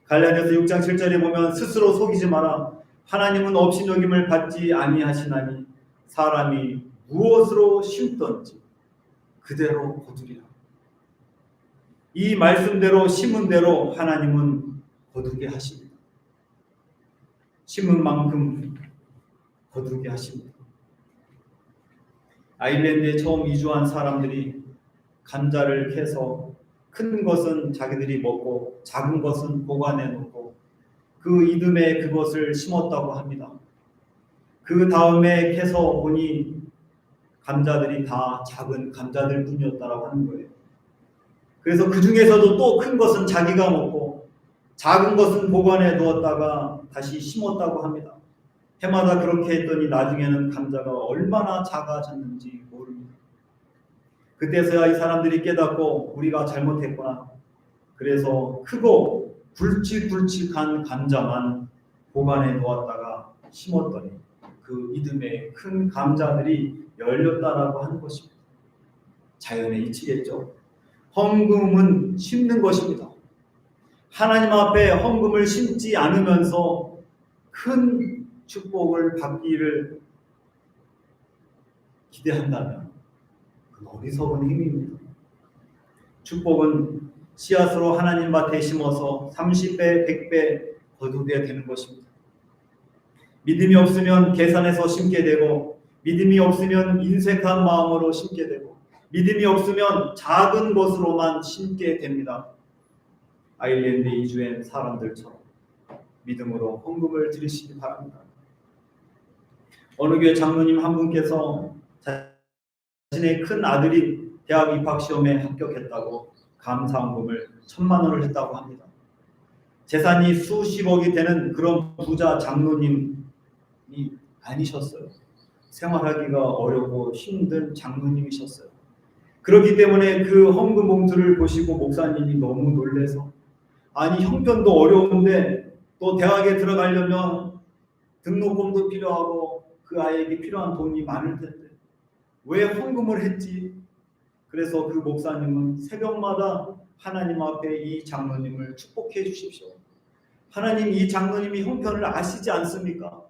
갈라디아서 6장 7절에 보면 스스로 속이지 마라. 하나님은 업신여김을 받지 아니하시나니 사람이 무엇으로 심든지 그대로 거두리라. 이 말씀대로 심은 대로 하나님은 거두게 하십니다. 심은 만큼 거두게 하십니다. 아일랜드에 처음 이주한 사람들이 감자를 캐서 큰 것은 자기들이 먹고 작은 것은 보관해 놓고 그 이듬해 그것을 심었다고 합니다. 그 다음에 캐서 보니 감자들이 다 작은 감자들 뿐이었다라고 하는 거예요. 그래서 그 중에서도 또 큰 것은 자기가 먹고 작은 것은 보관해 두었다가 다시 심었다고 합니다. 해마다 그렇게 했더니 나중에는 감자가 얼마나 작아졌는지 모릅니다. 그때서야 이 사람들이 깨닫고 우리가 잘못했구나. 그래서 크고 굵직굵직한 감자만 보관해 놓았다가 심었더니 그 이듬해 큰 감자들이 열렸다라고 하는 것입니다. 자연의 이치겠죠. 헌금은 심는 것입니다. 하나님 앞에 헌금을 심지 않으면서 큰 축복을 받기를 기대한다면 그건 어리석은 힘입니다. 축복은 씨앗으로 하나님 밭에 심어서 30배, 100배 거두게 되는 것입니다. 믿음이 없으면 계산해서 심게 되고 믿음이 없으면 인색한 마음으로 심게 되고 믿음이 없으면 작은 것으로만 심게 됩니다. 아일랜드 이주한 사람들처럼 믿음으로 헌금을 드리시기 바랍니다. 어느 교회 장로님 한 분께서 자신의 큰 아들이 대학 입학 시험에 합격했다고 감사헌금을 1,000만 원을 했다고 합니다. 재산이 수십억이 되는 그런 부자 장로님이 아니셨어요. 생활하기가 어렵고 힘든 장로님이셨어요. 그렇기 때문에 그 헌금 봉투를 보시고 목사님이 너무 놀래서 아니 형편도 어려운데 또 대학에 들어가려면 등록금도 필요하고 그 아이에게 필요한 돈이 많을 텐데 왜 헌금을 했지? 그래서 그 목사님은 새벽마다 하나님 앞에 이 장로님을 축복해 주십시오. 하나님 이 장로님이 형편을 아시지 않습니까?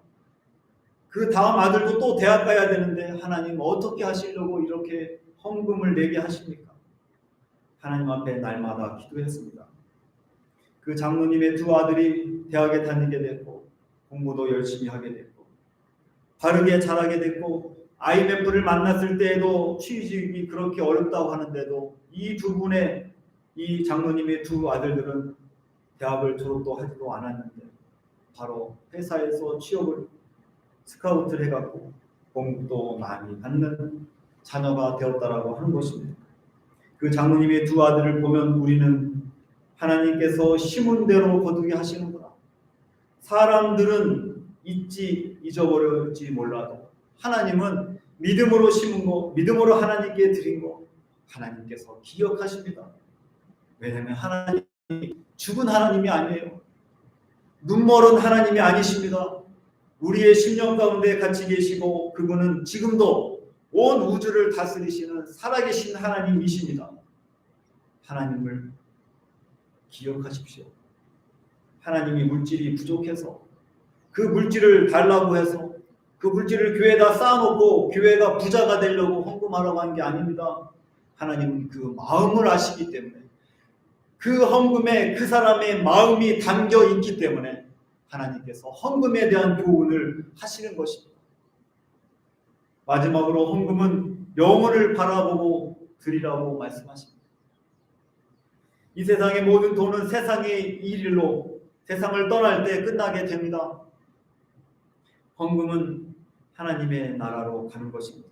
그 다음 아들도 또 대학 가야 되는데 하나님 어떻게 하시려고 이렇게 헌금을 내게 하십니까? 하나님 앞에 날마다 기도했습니다. 그 장로님의 두 아들이 대학에 다니게 됐고 공부도 열심히 하게 됐고 바르게 자라게 됐고 IMF를 만났을 때에도 취직이 그렇게 어렵다고 하는데도 이 두 분의 이 장로님의 두 아들들은 대학을 졸업도 하지도 않았는데 바로 회사에서 취업을 스카우트를 해갖고 공부도 많이 받는 자녀가 되었다라고 하는 것입니다. 그 장로님의 두 아들을 보면 우리는 하나님께서 심은 대로 거두게 하시는구나. 사람들은 잊어버릴지 몰라도 하나님은 믿음으로 심은 거, 믿음으로 하나님께 드린 거 하나님께서 기억하십니다. 왜냐하면 하나님이 죽은 하나님이 아니에요. 눈멀은 하나님이 아니십니다. 우리의 심령 가운데 같이 계시고 그분은 지금도 온 우주를 다스리시는 살아계신 하나님이십니다. 하나님을 기억하십시오. 하나님이 물질이 부족해서 그 물질을 달라고 해서 그 물질을 교회에다 쌓아놓고 교회가 부자가 되려고 헌금하라고 한 게 아닙니다. 하나님은 그 마음을 아시기 때문에 그 헌금에 그 사람의 마음이 담겨 있기 때문에 하나님께서 헌금에 대한 교훈을 하시는 것입니다. 마지막으로 헌금은 영혼을 바라보고 드리라고 말씀하십니다. 이 세상의 모든 돈은 세상의 일일로 세상을 떠날 때 끝나게 됩니다. 헌금은 하나님의 나라로 가는 것입니다.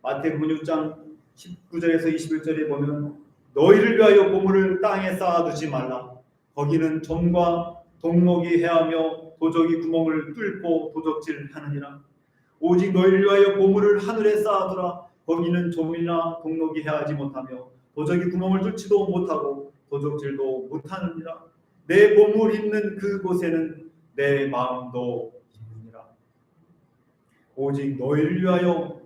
마태복음 6장 19절에서 21절에 보면 너희를 위하여 보물을 땅에 쌓아두지 말라. 거기는 좀과 동록이 해하며 도적이 구멍을 뚫고 도적질하느니라. 오직 너희를 위하여 보물을 하늘에 쌓아두라. 거기는 좀이나 동록이 해하지 못하며 도적이 구멍을 뚫지도 못하고 도적질도 못하느니라. 내 보물 있는 그곳에는 내 마음도 있느니라. 오직 너희를 위하여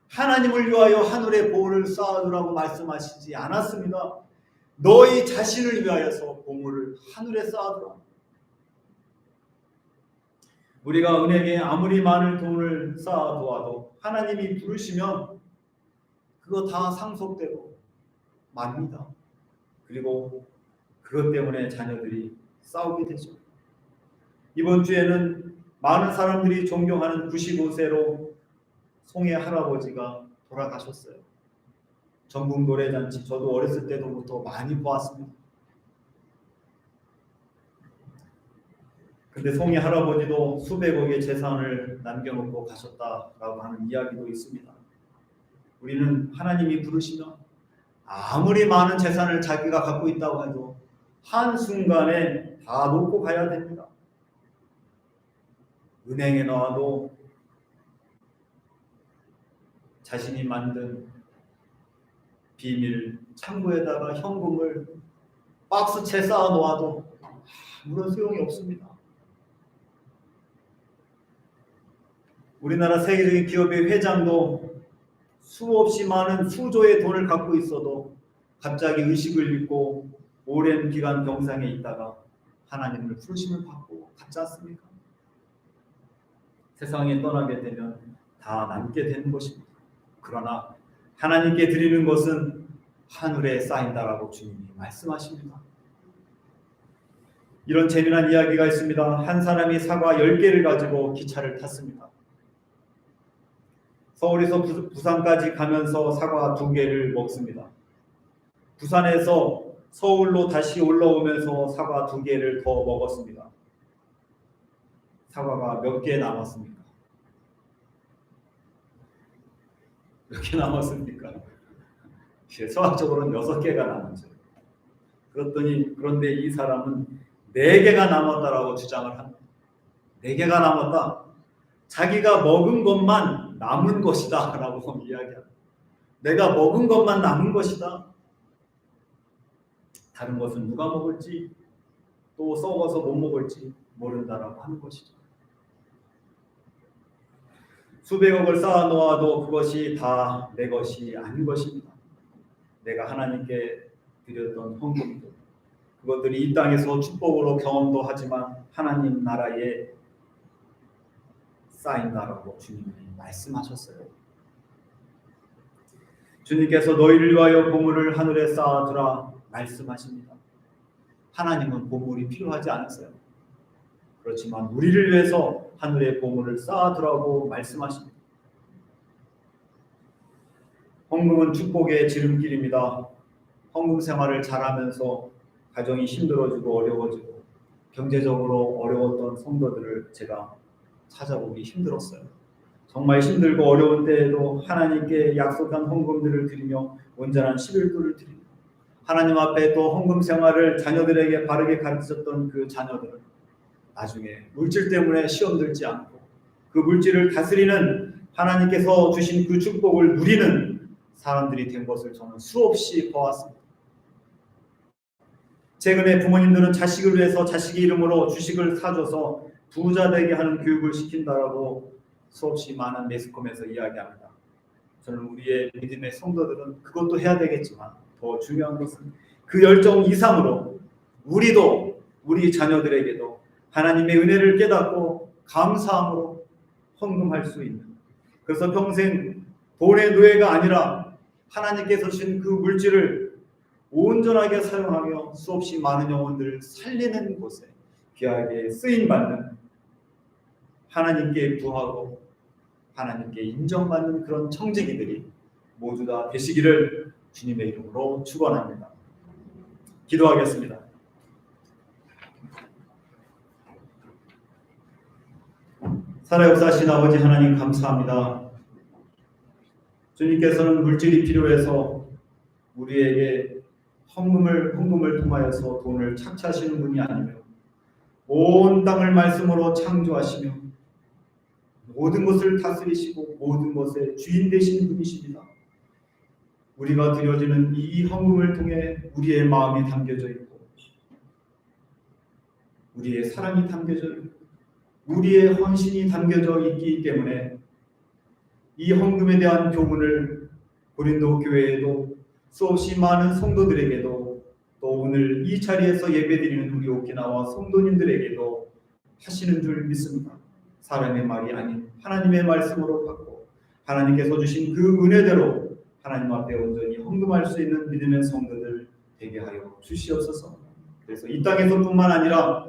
하나님을 위하여 하늘에 보물을 쌓아두라고 말씀하시지 않았습니다. 너희 자신을 위하여서 보물을 하늘에 쌓아두라. 우리가 은행에 아무리 많은 돈을 쌓아두어도 하나님이 부르시면 그 그거 다 상속대로 맙니다. 그리고 그것 때문에 자녀들이 싸우게 되죠. 이번 주에는 많은 사람들이 존경하는 95세로 송해 할아버지가 돌아가셨어요. 전국 노래잔치 저도 어렸을 때부터 많이 보았습니다. 근데 송해 할아버지도 수백억의 재산을 남겨놓고 가셨다라고 하는 이야기도 있습니다. 우리는 하나님이 부르시면 아무리 많은 재산을 자기가 갖고 있다고 해도 한순간에 다 놓고 가야 됩니다. 은행에 넣어도 자신이 만든 비밀 창고에다가 현금을 박스채 쌓아 놓아도 아무런 소용이 없습니다. 우리나라 세계적인 기업의 회장도 수없이 많은 수조의 돈을 갖고 있어도 갑자기 의식을 잃고 오랜 기간 병상에 있다가 하나님을 부르심을 받고 갔지 않습니까? 세상에 떠나게 되면 다 남게 되는 것입니다. 그러나 하나님께 드리는 것은 하늘에 쌓인다라고 주님이 말씀하십니다. 이런 재미난 이야기가 있습니다. 한 사람이 사과 10개를 가지고 기차를 탔습니다. 서울에서 부산까지 가면서 사과 2개를 먹습니다. 부산에서 서울로 다시 올라오면서 사과 2개를 더 먹었습니다. 사과가 몇 개 남았습니까? 몇 개 남았습니까? 수학적으로는 6개가 남았죠. 그런데 이 사람은 4개가 남았다라고 주장을 합니다. 4개가 남았다. 자기가 먹은 것만 남은 것이다 라고 이야기합니다. 내가 먹은 것만 남은 것이다. 다른 것은 누가 먹을지 또 썩어서 못 먹을지 모른다라고 하는 것이죠. 수백억을 쌓아 놓아도 그것이 다 내 것이 아닌 것입니다. 내가 하나님께 드렸던 헌금들, 그것들이 이 땅에서 축복으로 경험도 하지만 하나님 나라에 쌓인다라고 주님이 말씀하셨어요. 주님께서 너희를 위하여 보물을 하늘에 쌓아두라 말씀하십니다. 하나님은 보물이 필요하지 않으세요. 그렇지만 우리를 위해서 하늘에 보물을 쌓아두라고 말씀하십니다. 헌금은 축복의 지름길입니다. 헌금 생활을 잘하면서 가정이 힘들어지고 어려워지고 경제적으로 어려웠던 성도들을 제가 찾아보기 힘들었어요. 정말 힘들고 어려운 때에도 하나님께 약속한 헌금들을 드리며 온전한 11조를 드립니다. 하나님 앞에 또 헌금 생활을 자녀들에게 바르게 가르쳤던 그 자녀들은 나중에 물질 때문에 시험 들지 않고 그 물질을 다스리는 하나님께서 주신 그 축복을 누리는 사람들이 된 것을 저는 수없이 보았습니다. 최근에 부모님들은 자식을 위해서 자식의 이름으로 주식을 사줘서 부자 되게 하는 교육을 시킨다라고 수없이 많은 매스컴에서 이야기합니다. 저는 우리의 믿음의 성도들은 그것도 해야 되겠지만 더 중요한 것은 그 열정 이상으로 우리도 우리 자녀들에게도 하나님의 은혜를 깨닫고 감사함으로 헌금할 수 있는, 그래서 평생 돈의 노예가 아니라 하나님께서 주신 그 물질을 온전하게 사용하며 수없이 많은 영혼들을 살리는 곳에 귀하게 쓰임받는, 하나님께 부하고 하나님께 인정받는 그런 청지기들이 모두 다 되시기를 주님의 이름으로 축원합니다. 기도하겠습니다. 살아역사하신 아버지 하나님 감사합니다. 주님께서는 물질이 필요해서 우리에게 헌금을 통하여서 돈을 착취하시는 분이 아니며 온 땅을 말씀으로 창조하시며 모든 것을 다스리시고 모든 것의 주인 되신 분이십니다. 우리가 드려지는 이 헌금을 통해 우리의 마음이 담겨져 있고 우리의 사랑이 담겨져 있고 우리의 헌신이 담겨져 있기 때문에 이 헌금에 대한 교훈을 고린도 교회에도 수없이 많은 성도들에게도 또 오늘 이 자리에서 예배드리는 우리 오키나와 성도님들에게도 하시는 줄 믿습니다. 사람의 말이 아닌 하나님의 말씀으로 받고 하나님께서 주신 그 은혜대로 하나님 앞에 온전히 헌금할 수 있는 믿음의 성도들 되게 하여 주시옵소서. 그래서 이 땅에서뿐만 아니라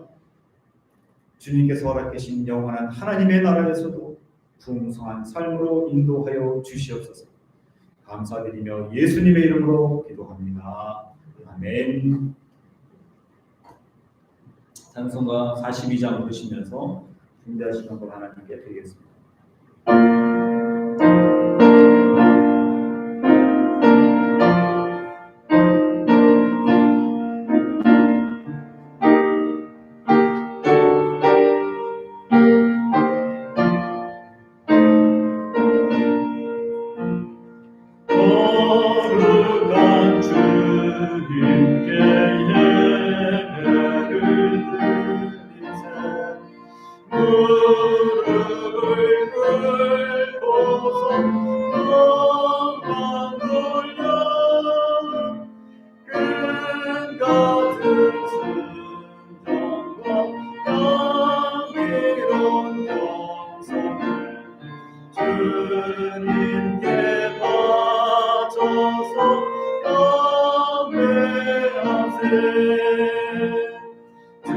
주님께서 허락하신 영원한 하나님의 나라에서도 풍성한 삶으로 인도하여 주시옵소서. 감사드리며 예수님의 이름으로 기도합니다. 아멘. 찬송가 42장 부르시면서 준비하시는 걸 하나님께 드리겠습니다. 거룩한 주님께 예배를 드리세 무릎을 꿇고서 영광 돌려 큰 같은 순종과 향기로운 영성을 주님께 바쳐서 경배하세 주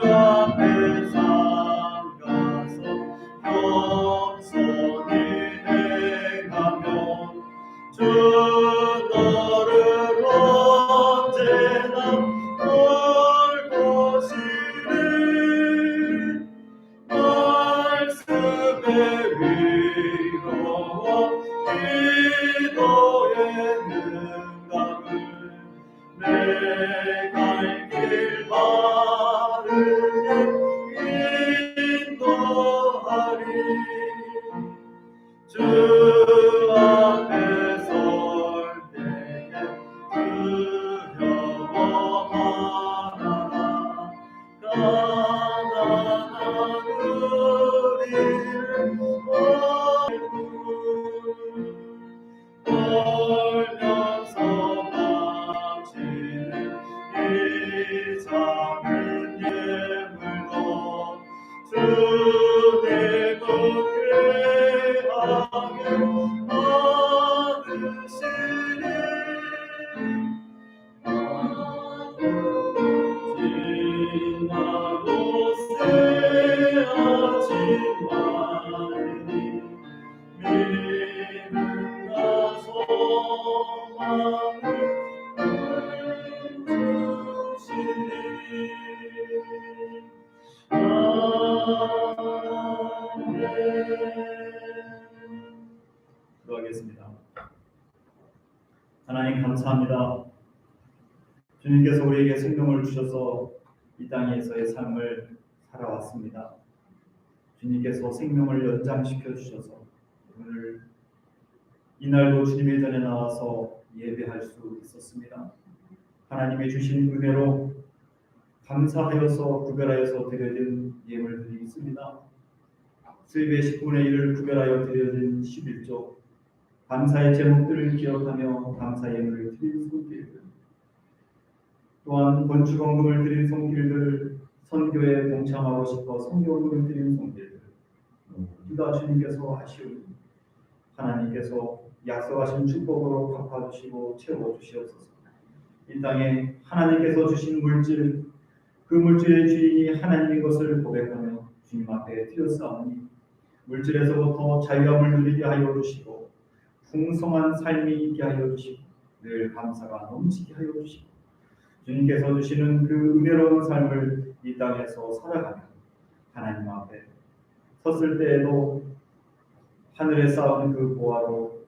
앞에 삼가서 겸손히 행하며 주 너를 언제나 돌보시리 말씀의 위로와 기도의 능감을 내 갈 길 바르게 인도하리 주 앞에 설 때에 두려워하라 가난한 우리를 떨면서 바치는 이 작은 예물도 주의 굳게 하게 받으시리 지나고 새하지 마니 믿음과 소망을 주시니 아멘. 기도하겠습니다. 하나님 감사합니다. 주님께서 우리에게 생명을 주셔서 이 땅에서의 삶을 살아왔습니다. 주님께서 생명을 연장시켜 주셔서 오늘 이날도 주님의 전에 나와서 예배할 수 있었습니다. 하나님의 주신 은혜로 감사하여서 구별하여서 드려진 예물들이 있습니다. 수입의 10분의 1을 구별하여 드려진 11조, 감사의 제목들을 기억하며 감사 예물을 드린 손길들, 또한 건축원금을 드린 손길들, 선교에 동참하고 싶어 선교원금을 드린 손길들, 모두 다 주님께서 하시오니 하나님께서 약속하신 축복으로 갚아주시고 채워주시옵소서. 이 땅에 하나님께서 주신 물질, 그 물질의 주인이 하나님인 것을 고백하며 주님 앞에 드렸사오니 물질에서부터 자유함을 누리게 하여 주시고 풍성한 삶이 있게 하여 주시고 늘 감사가 넘치게 하여 주시고 주님께서 주시는 그 은혜로운 삶을 이 땅에서 살아가며 하나님 앞에 섰을 때에도 하늘에 쌓은 그 보화로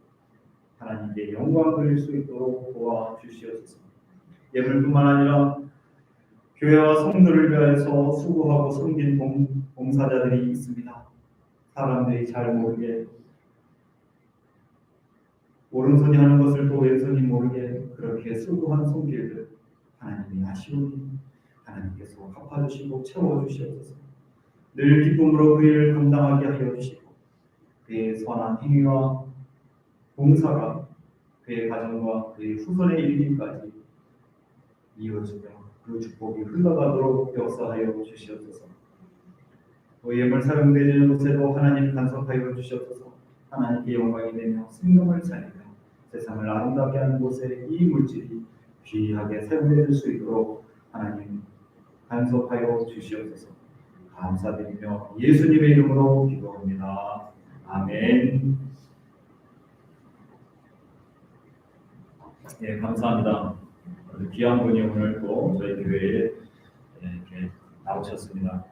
하나님께 영광 돌릴 수 있도록 도와주시옵소서. 예물뿐만 아니라 교회와 성도를 위하여서 수고하고 섬긴 봉사자들이 있습니다. 사람들이 잘 모르게 오른손이 하는 것을 또 왼손이 모르게 그렇게 수고한 손길들 하나님이 아시오니 하나님께서 갚아주시고 채워주시옵소서. 늘 기쁨으로 그 일을 감당하게 하여 주시고 그의 선한 행위와 봉사가 그의 가정과 그의 후손에 이르기까지 이어지며 그 축복이 흘러가도록 역사하여 주시옵소서. 또 예물 사용되는 곳에도 하나님 간섭하여 주시옵소서. 하나님께 영광이 되며 생명을 살리며 세상을 아름답게 하는 곳에 이 물질이 귀하게 사용될 수 있도록 하나님 간섭하여 주시옵소서. 감사드리며 예수님의 이름으로 기도합니다. 아멘. 예, 감사합니다. 귀한 분이 오늘 또 저희 교회에 이렇게 나오셨습니다.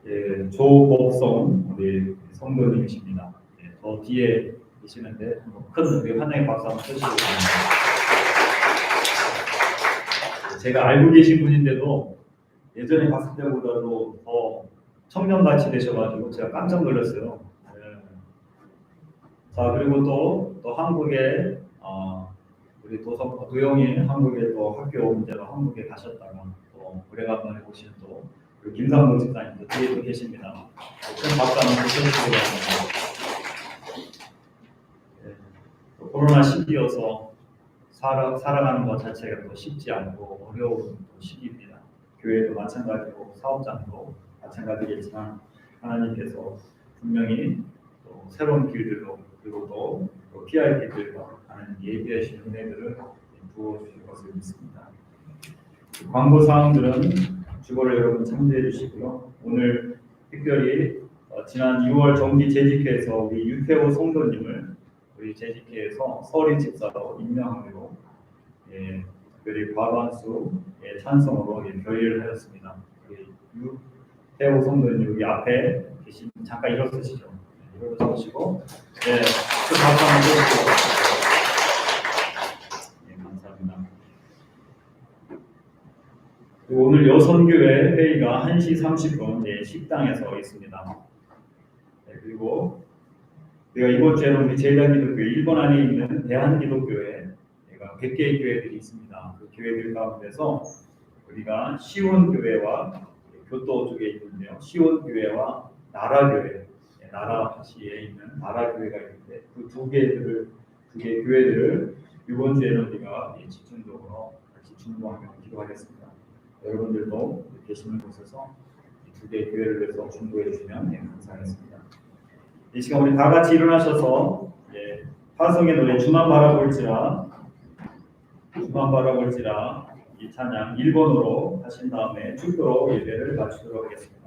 예, 조복성 우리 성도님이십니다. 예, 더 뒤에 계시는데 큰 우리 환영의 박수 한번 쳐주시기 바랍니다. 제가 알고 계신 분인데도 예전에 봤을 때보다도 더 청년같이 되셔가지고 제가 깜짝 놀랐어요. 예. 자, 그리고 또 한국에 우리 도영이 한국에 또 학교 문제로 한국에 가셨다가 또 오래간만에 오신 또 우리 김상동 집사님도 뒤에 또 계십니다. 큰 박수 한번 주시기 바랍니다. 예. 코로나 시기여서 살아가는 것 자체가 또 쉽지 않고 어려운 시기입니다. 교회도 마찬가지고 사업장도 마찬가지겠지만 하나님께서 분명히 또 새로운 길들로 그리고 또 PIP들과 하나님 예비하신 은혜들을 부어주실 것을 믿습니다. 광고 사항들은 주보를 여러분 참조해 주시고요. 오늘 특별히 지난 6월 정기 재직회에서 우리 유태호 성도님을 우리 재직회에서 서리 집사로 임명하기로 특별히 과반수 찬성으로 결의를 하였습니다. 우리 유태호 성도님 여기 앞에 계신 잠깐 일어서시죠. 일어서시고 그 박수 한번 쳐주시고 감사합니다. 그리고 오늘 여선교회 회의가 1시 30분 식당에서 있습니다. 그리고 우리가 이번 주에는 우리 제일기독교회 일본 안에 있는 대한기독교회 100개의 교회들이 있습니다. 그 교회들 가운데서 우리가 시온교회와 교토 쪽에 있는데요. 시온교회와 나라교회, 나라시에 있는 나라교회가 있는데 그 두 개의 교회들을 이번 주에는 우리가 집중적으로 같이 중보하며 기도하겠습니다. 여러분들도 계시는 곳에서 두 개의 교회를 위해서 중보해 주시면 감사하겠습니다. 이 시간 우리 다 같이 일어나셔서 화성의 노래 주만 바라볼지라 이 찬양 1번으로 하신 다음에 축도로 예배를 마치도록 하겠습니다.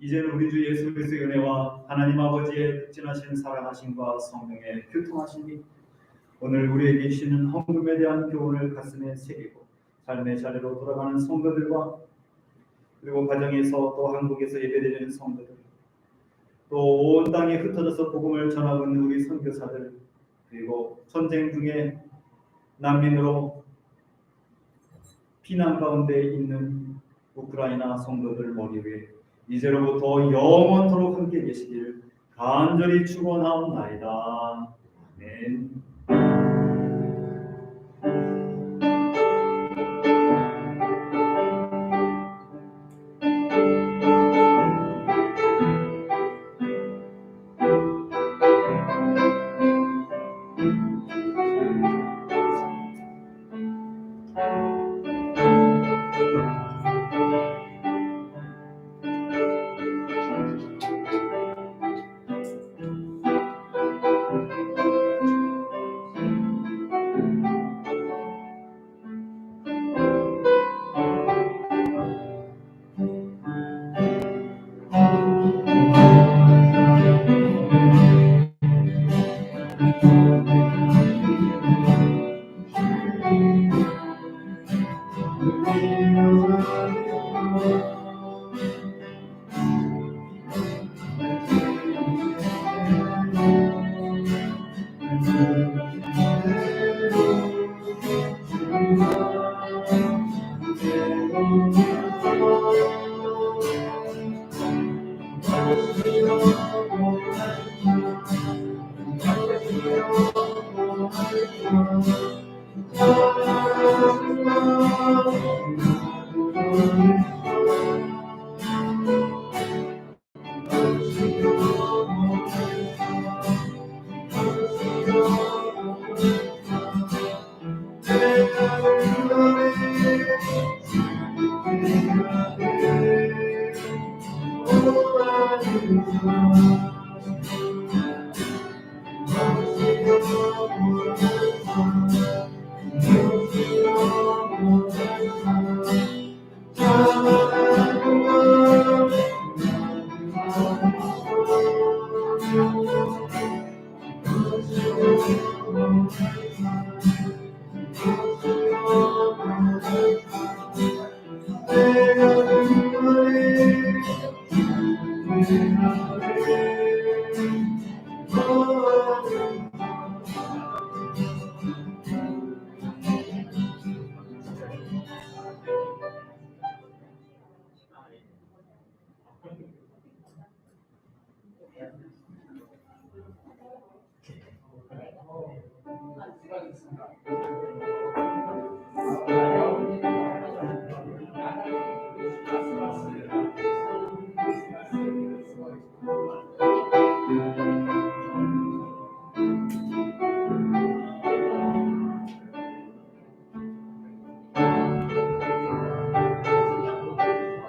이제는 우리 주 예수 그리스도의 은혜와 하나님 아버지의 극진하신 사랑하심과 성령의 교통하심이 오늘 우리에게 주시는 헌금에 대한 교훈을 가슴에 새기고 삶의 자리로 돌아가는 성도들과 그리고 가정에서 또 한국에서 예배드리는 성도들 또 온 땅에 흩어져서 복음을 전하고 있는 우리 선교사들 그리고 전쟁 중에 난민으로 피난 가운데 있는 우크라이나 성도들 머리 위에 이제로부터 영원토록 함께 계시기를 간절히 축원하옵나이다. 아멘.